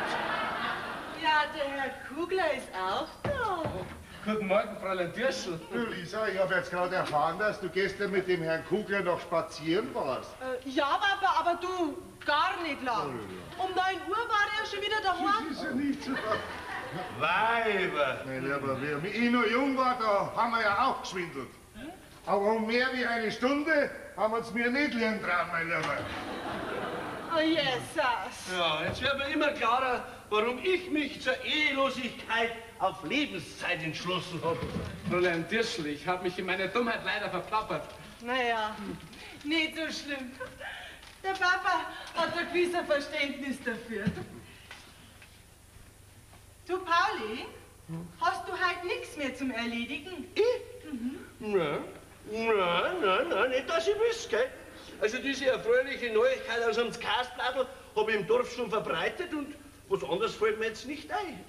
Ja, der Herr Kugler ist auch da. Guten Morgen, Fräulein Dirschl. Du, Lisa, ich habe jetzt gerade erfahren, dass du gestern mit dem Herrn Kugler noch spazieren warst. Ja, Papa, aber du, gar nicht lang. Um 9 Uhr war er schon wieder daheim. Das ist ja nicht so. Weiber. Mein Lieber, wie ich noch jung war, da haben wir ja auch geschwindelt. Aber um mehr wie eine Stunde haben wir es mir nicht lernen trauen, mein Lieber. Oh, Jesus. Ja, jetzt wird mir immer klarer, warum ich mich zur Ehelosigkeit auf Lebenszeit entschlossen habe. Fräulein Dirschl, ich habe mich in meiner Dummheit leider verplappert. Naja, nicht so schlimm. Der Papa hat ein gewisses Verständnis dafür. Du, Pauli, hast du heute nichts mehr zum Erledigen? Ich? Nein, nicht, dass ich wüsste, gell? Also diese erfreuliche Neuigkeit aus dem Kastblattl habe ich im Dorf schon verbreitet und was anderes fällt mir jetzt nicht ein.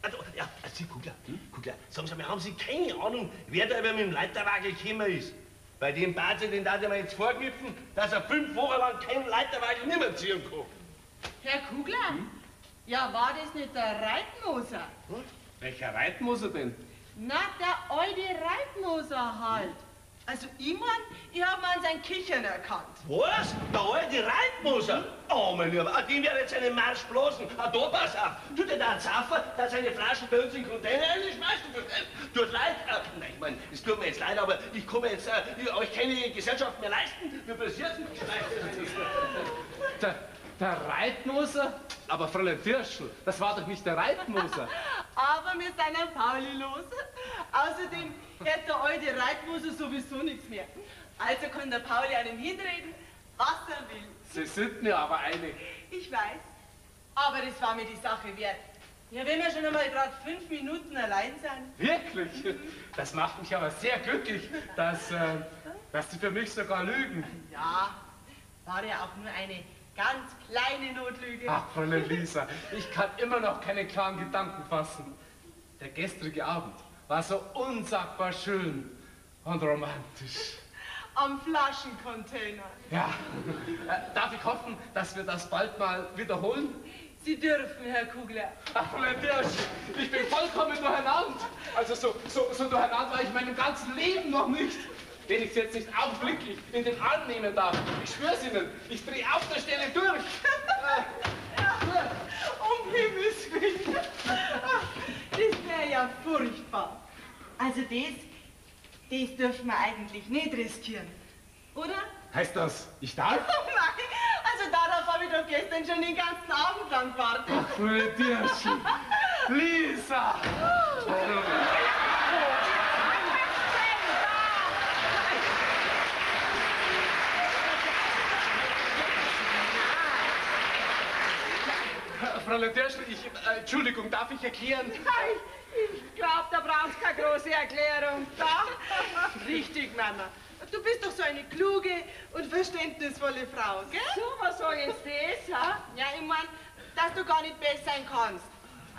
Also, ja, Sie, Kugler, sagen Sie mal, haben Sie keine Ahnung, wer da über mit dem Leiterwagen gekommen ist? Bei dem Bazien, den darf ich mir jetzt vorknüpfen, dass er 5 Wochen lang keinen Leiterwagen nicht mehr ziehen kann. Herr Kugler? Ja, war das nicht der Reitmoser? Welcher Reitmoser denn? Na, der alte Reitmoser halt. Also ich hab mal an sein Kichern erkannt. Was? Der alte Reitmoser? Oh, mein Lieber, dem wird jetzt einen Marsch blasen. Da pass auf. Tut er da Zaffer, dass seine Flaschen bei uns in den Container reinschmeißt? Tut leid. Nein, ich meine, es tut mir jetzt leid, aber ich kann mir jetzt euch keine Gesellschaft mehr leisten. Mir passiert nichts. Der Reitmoser? Aber Fräulein Dirschl, das war doch nicht der Reitmoser. Aber wir sind ein Pauli los. Außerdem hätte der alte Reitmoser sowieso nichts mehr. Also kann der Pauli einem hinreden, was er will. Sie sind mir aber eine. Ich weiß, aber das war mir die Sache wert. Ja, wenn wir schon einmal gerade 5 Minuten allein sind. Wirklich? Das macht mich aber sehr glücklich, dass Sie für mich sogar lügen. Ja, war ja auch nur eine ganz kleine Notlüge. Ach, Fräulein Lisa, ich kann immer noch keine klaren Gedanken fassen. Der gestrige Abend war so unsagbar schön und romantisch. Am Flaschencontainer. Ja. Darf ich hoffen, dass wir das bald mal wiederholen? Sie dürfen, Herr Kugler. Ach, Fräulein Dirsch, ich bin vollkommen durcheinander. Also so durcheinander war ich meinem ganzen Leben noch nicht. Den ich jetzt nicht augenblicklich in den Arm nehmen darf. Ich schwör's Ihnen, ich drehe auf der Stelle durch. Um Himmels Willen. Das wäre ja furchtbar. Also das dürfen wir eigentlich nicht riskieren. Oder? Heißt das, ich darf? Oh nein, also darauf habe ich doch gestern schon den ganzen Abend lang gewartet. Ach, Fräulein Dirsch. Lisa! Fräulein Dirschl, Entschuldigung, darf ich erklären? Nein, ich glaube, da brauchst du keine große Erklärung. Da? Richtig, Mama. Du bist doch so eine kluge und verständnisvolle Frau, gell? So, was soll jetzt das, ha? Ja, ich mein, dass du gar nicht besser sein kannst.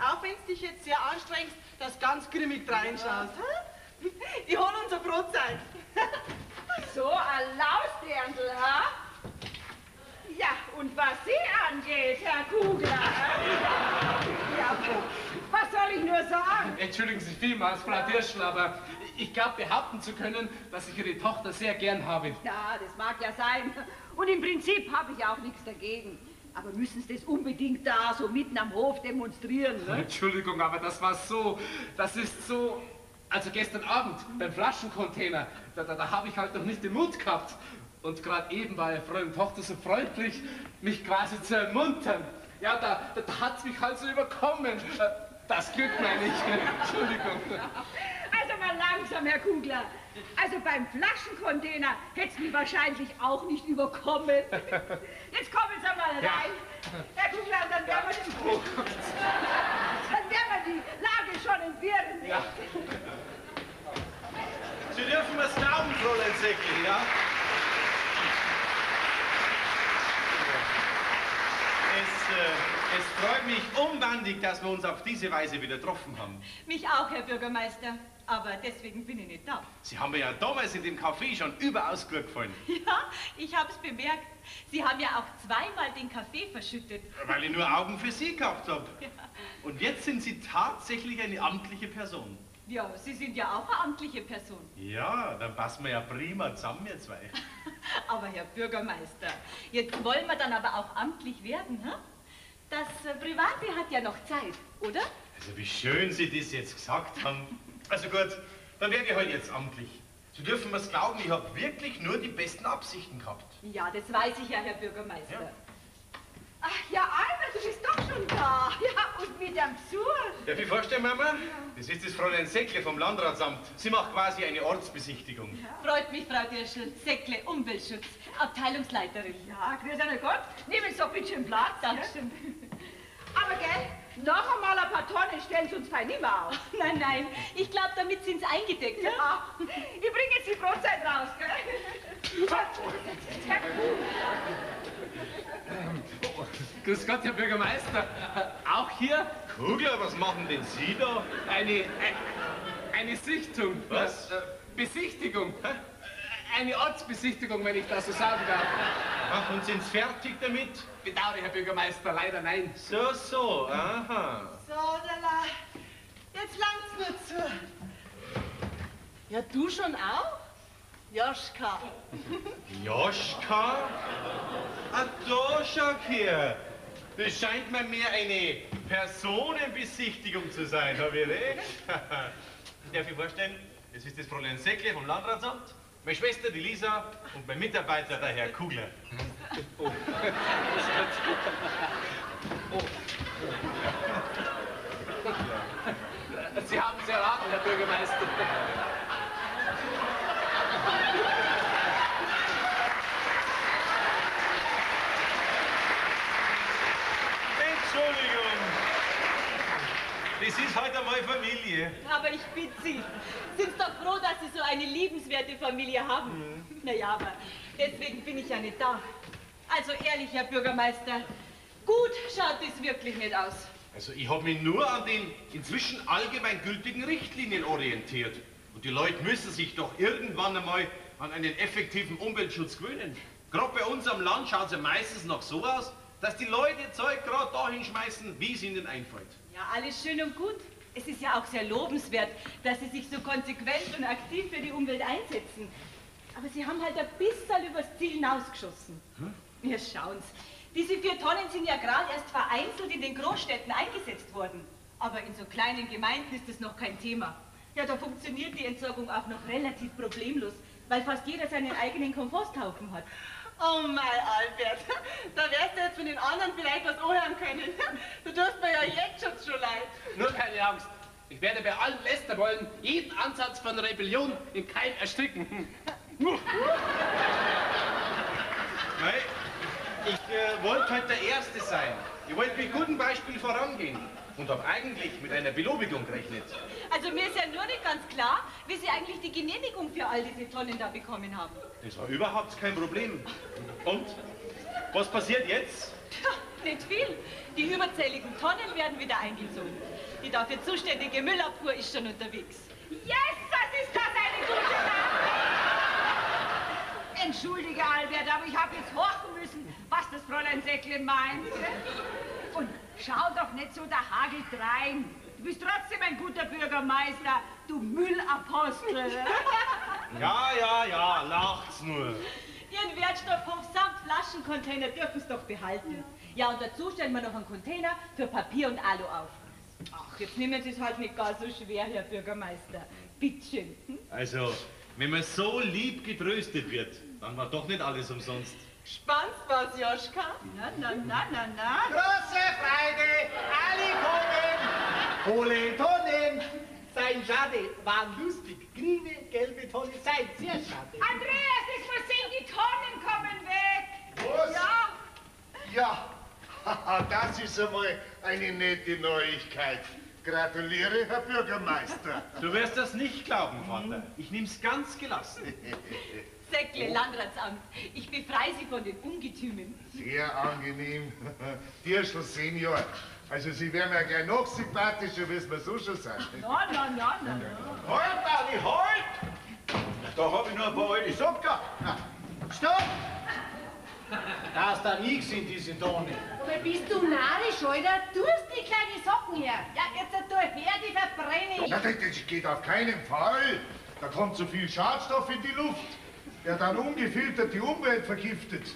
Auch wenn du dich jetzt sehr anstrengst, dass du ganz grimmig reinschaust. Ja. Ich hol unser Brotzeit. So, ein Lausdirndl, ha? Ja, und was Sie angeht, Herr Kugler, ja, was soll ich nur sagen? Entschuldigen Sie vielmals, Frau Dirschl, aber ich glaube behaupten zu können, dass ich Ihre Tochter sehr gern habe. Ja, das mag ja sein. Und im Prinzip habe ich auch nichts dagegen. Aber müssen Sie das unbedingt da so mitten am Hof demonstrieren, ne? Entschuldigung, aber das ist so, also gestern Abend beim Flaschencontainer, da habe ich halt noch nicht den Mut gehabt. Und gerade eben war Ihre Fräulein Tochter so freundlich, mich quasi zu ermuntern. Ja, da hat es mich halt so überkommen. Das Glück meine ich. Entschuldigung. Also mal langsam, Herr Kugler. Also beim Flaschencontainer hätte es mich wahrscheinlich auch nicht überkommen. Jetzt kommen Sie mal rein. Ja. Herr Kugler, dann werden wir die Lage schon entwirren. Ja. Sie dürfen mir's glauben, Fräulein Säckle, ja? Es freut mich unbandig, dass wir uns auf diese Weise wieder getroffen haben. Mich auch, Herr Bürgermeister. Aber deswegen bin ich nicht da. Sie haben mir ja damals in dem Café schon überaus gut gefallen. Ja, ich hab's bemerkt. Sie haben ja auch zweimal den Kaffee verschüttet. Weil ich nur Augen für Sie gehabt habe. Ja. Und jetzt sind Sie tatsächlich eine amtliche Person. Ja, Sie sind ja auch eine amtliche Person. Ja, dann passen wir ja prima zusammen, wir zwei. Aber Herr Bürgermeister, jetzt wollen wir dann aber auch amtlich werden, hm? Das Private hat ja noch Zeit, oder? Also wie schön Sie das jetzt gesagt haben. Also gut, dann werde ich halt jetzt amtlich. Sie dürfen mir's glauben, ich habe wirklich nur die besten Absichten gehabt. Ja, das weiß ich ja, Herr Bürgermeister. Ja. Ach ja, Albert, du bist doch schon da. Ja, und mit dem Besuch. Darf ich vorstellen, Mama? Das ist das Fräulein Säckle vom Landratsamt. Sie macht quasi eine Ortsbesichtigung. Ja. Freut mich, Frau Dirschl. Säckle, Umweltschutz, Abteilungsleiterin. Ja, grüß Gott. Nehmen Sie doch bitte einen Platz. Dankeschön. Aber gell, noch einmal ein paar Tonnen stellen Sie uns fein nicht mehr auf. Nein, nein, ich glaube, damit sind Sie eingedeckt. Ja, ja. Ich bringe jetzt die Brotzeit raus, gell? Grüß Gott, Herr Bürgermeister. Auch hier? Kugler, was machen denn Sie da? Eine Sichtung. Was? Besichtigung. Eine Ortsbesichtigung, wenn ich das so sagen darf. Ach, und sind Sie fertig damit? Bedauere, Herr Bürgermeister, leider nein. So, aha. So, Dalla, jetzt langt's nur zu. Ja, du schon auch? Joschka. Joschka? Ah, da, schau her. Das scheint mir mehr eine Personenbesichtigung zu sein, habe ich recht? Darf ich vorstellen, das ist das Fräulein Säckle vom Landratsamt, meine Schwester, die Lisa, und mein Mitarbeiter, der Herr Kugler. Oh. Sie haben es erraten, Herr Bürgermeister. Entschuldigung. Das ist halt einmal Familie. Aber ich bitte Sie, sind doch froh, dass Sie so eine liebenswerte Familie haben. Naja, aber deswegen bin ich ja nicht da. Also ehrlich, Herr Bürgermeister, gut schaut es wirklich nicht aus. Also ich habe mich nur an den inzwischen allgemein gültigen Richtlinien orientiert. Und die Leute müssen sich doch irgendwann einmal an einen effektiven Umweltschutz gewöhnen. Gerade bei uns am Land schaut es ja meistens noch so aus, dass die Leute ihr Zeug gerade dahin schmeißen, wie es ihnen einfällt. Ja, alles schön und gut. Es ist ja auch sehr lobenswert, dass Sie sich so konsequent und aktiv für die Umwelt einsetzen. Aber Sie haben halt ein bisschen übers Ziel hinausgeschossen. Ja, schauen Sie. Diese 4 Tonnen sind ja gerade erst vereinzelt in den Großstädten eingesetzt worden. Aber in so kleinen Gemeinden ist das noch kein Thema. Ja, da funktioniert die Entsorgung auch noch relativ problemlos, weil fast jeder seinen eigenen Komposthaufen hat. Oh mein Albert, da wärst du jetzt von den anderen vielleicht was anhören können. Du tust mir ja jetzt schon leid. Nur keine Angst. Ich werde bei allen Lästerwollen jeden Ansatz von Rebellion im Keim ersticken. Nein, ich wollte heute der Erste sein. Ich wollte mit gutem Beispiel vorangehen und habe eigentlich mit einer Belobigung gerechnet. Also mir ist ja nur nicht ganz klar, wie Sie eigentlich die Genehmigung für all diese Tonnen da bekommen haben. Das war überhaupt kein Problem. Und? Was passiert jetzt? Tja, nicht viel. Die überzähligen Tonnen werden wieder eingezogen. Die dafür zuständige Müllabfuhr ist schon unterwegs. Yes, das ist das eine gute Nachricht! Entschuldige, Albert, aber ich habe jetzt horchen müssen, was das Fräulein Säckle meint. Und schau doch nicht so, der hagelt rein. Du bist trotzdem ein guter Bürgermeister, du Müllapostel. Ja, lacht's nur. Ihren Wertstoffhof samt Flaschencontainer dürfen Sie doch behalten. Ja, und dazu stellen wir noch einen Container für Papier und Alu auf. Ach, jetzt nehmen Sie es halt nicht gar so schwer, Herr Bürgermeister. Bittschön. Also, wenn man so lieb getröstet wird, dann war doch nicht alles umsonst. Spannst was, Joschka? Na. Große Freude, alle kommen. Holen Tonnen. Sein Schade, waren lustig. Grüne, gelbe Tonnen, sein sehr schade. Andreas, ich muss sehen, die Tonnen kommen weg. Was? Ja. Ja, haha, das ist einmal eine nette Neuigkeit. Gratuliere, Herr Bürgermeister. Du wirst das nicht glauben, Vater. Ich nehm's ganz gelassen. Säckle, Landratsamt, ich befreie Sie von den Ungetümen. Sehr angenehm. Dirschl Senior. Also Sie werden ja gleich noch sympathischer, wie es mir so schon sagt. Na. Halt, Ali, halt! Da hab ich noch ein paar alte Socken. Stopp! Das da nichts in diese Tonnen. Aber bist du narrisch, Alter? Du hast die kleinen Socken her. Ja, jetzt tu her, die verbrenne ich. Na, das geht auf keinen Fall. Da kommt so viel Schadstoff in die Luft, der dann ungefiltert die Umwelt vergiftet.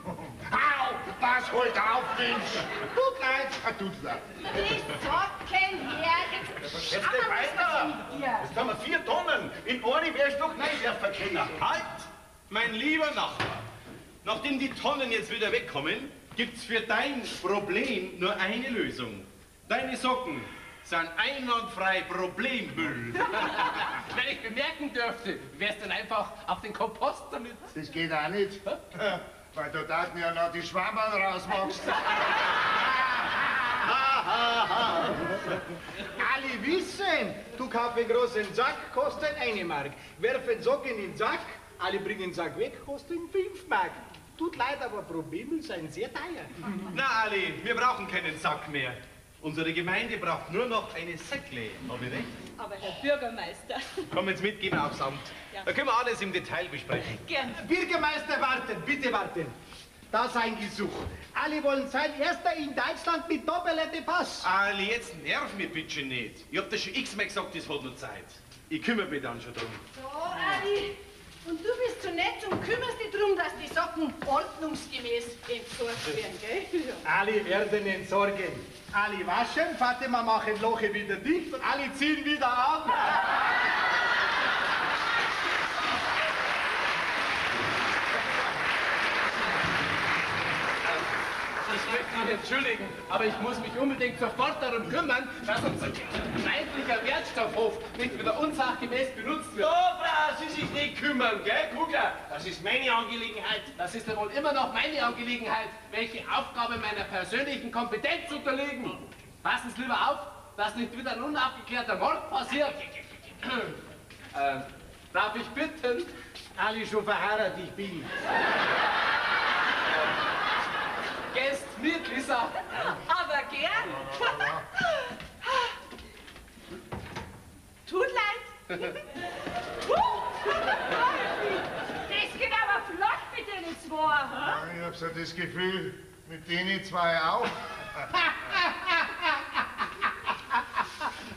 Au! Pass halt auf, Mensch! Tut leid! Tut leid. Die Socken her. Jetzt nicht weiter! Jetzt haben wir 4 Tonnen. In eine wärst du doch reinwerfen können. Halt, mein lieber Nachbar. Nachdem die Tonnen jetzt wieder wegkommen, gibt's für dein Problem nur eine Lösung. Deine Socken sind einwandfrei Problemmüll. Wenn ich bemerken dürfte, wär's dann einfach auf den Kompost damit. Das geht auch nicht. Weil du da ja noch die Schwammerl rausmachst. Alle wissen, du kaufst einen großen Sack, kostet 1 Mark. Werfen Socken in den Sack, alle bringen den Sack weg, kostet 5 Mark. Tut leid, aber Probleme sind sehr teuer. Na, Ali, wir brauchen keinen Sack mehr. Unsere Gemeinde braucht nur noch eine Säckle. Hab ich recht? Aber Herr Bürgermeister, Komm jetzt mit, gehen wir aufs Amt. Ja. Da können wir alles im Detail besprechen. gern. Bürgermeister, warten, bitte warten. Da ist ein Gesuch. Alle wollen sein Erster in Deutschland mit doppeltem Pass. Ali, jetzt nerv mich bitte nicht. Ich hab das schon x-mal gesagt, das hat noch Zeit. Ich kümmere mich dann schon drum. So, Ali. Und du bist so nett und kümmerst dich darum, dass die Socken ordnungsgemäß entsorgt werden, gell? Alle werden entsorgen. Alle waschen, Fatima machen Loche wieder dicht und alle ziehen wieder an. Ich möchte mich entschuldigen, aber ich muss mich unbedingt sofort darum kümmern, dass unser feindlicher Wertstoffhof nicht wieder unsachgemäß benutzt wird. So brauchen Sie sich nicht kümmern, gell, Kugler? Das ist meine Angelegenheit. Das ist ja wohl immer noch meine Angelegenheit, welche Aufgabe meiner persönlichen Kompetenz unterliegen. Passen Sie lieber auf, dass nicht wieder ein unaufgeklärter Mord passiert. Darf ich bitten? Alle schon verheiratet, ich bin. Gehst mit, Lisa. Aber gern. das Gefühl, mit denen zwei auch?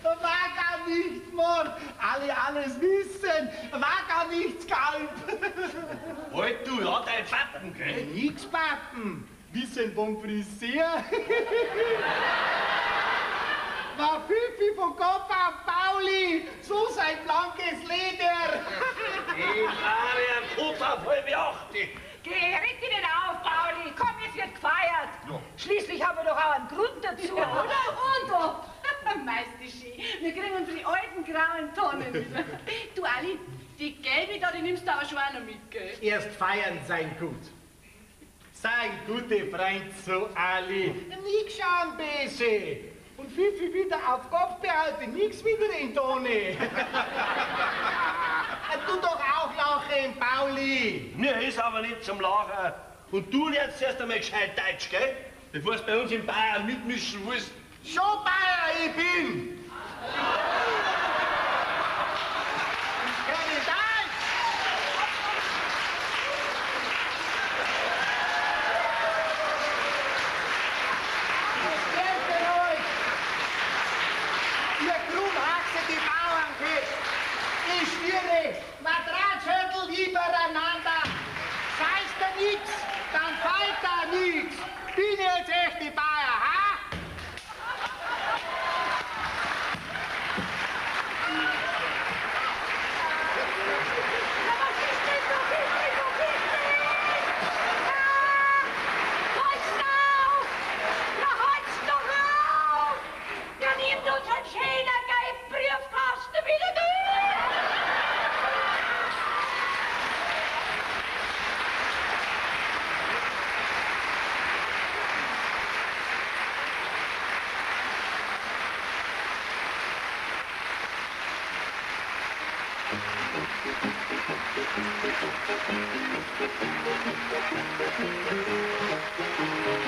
War gar nicht, Mann. Alle alles wissen. War gar nichts, Kalb. Halt du, ja, dein Pappen, gell? Nix, Pappen. Wissen vom Frisier. War Fifi von Kopf auf Pauli. So sein blankes Leder. Ich fahre am Kopf auf halb 8. Geh, reg dich nicht auf, Pauli. Komm, jetzt wird gefeiert. Ja. Schließlich haben wir doch auch einen Grund dazu, oder? Und ob. Meisterski, wir kriegen unsere alten grauen Tonnen wieder. Du, Ali, die gelbe da, die nimmst du aber schon auch noch mit, gell? Erst feiern sein gut. Sein gute Freund so Ali. Nix schauen, Bese. Und Fifi wieder auf Kopf behalten, nix wieder in Tonne. Du doch auch lachen, Pauli. Mir ist aber nicht zum Lachen. Und du lernst erst einmal gescheit Deutsch, gell? Bevor du bei uns in Bayern mitmischen willst. Schon Bayer ich bin. Ich kann nicht Deutsch. Ich helfe euch. Ihr Krummhaxe, die Bauernkind. Ich schwöre, Quadratschüttel übereinander. Sagst du nix, dann fällt da nix. Bin jetzt echt die Bayer, ha? Thank you.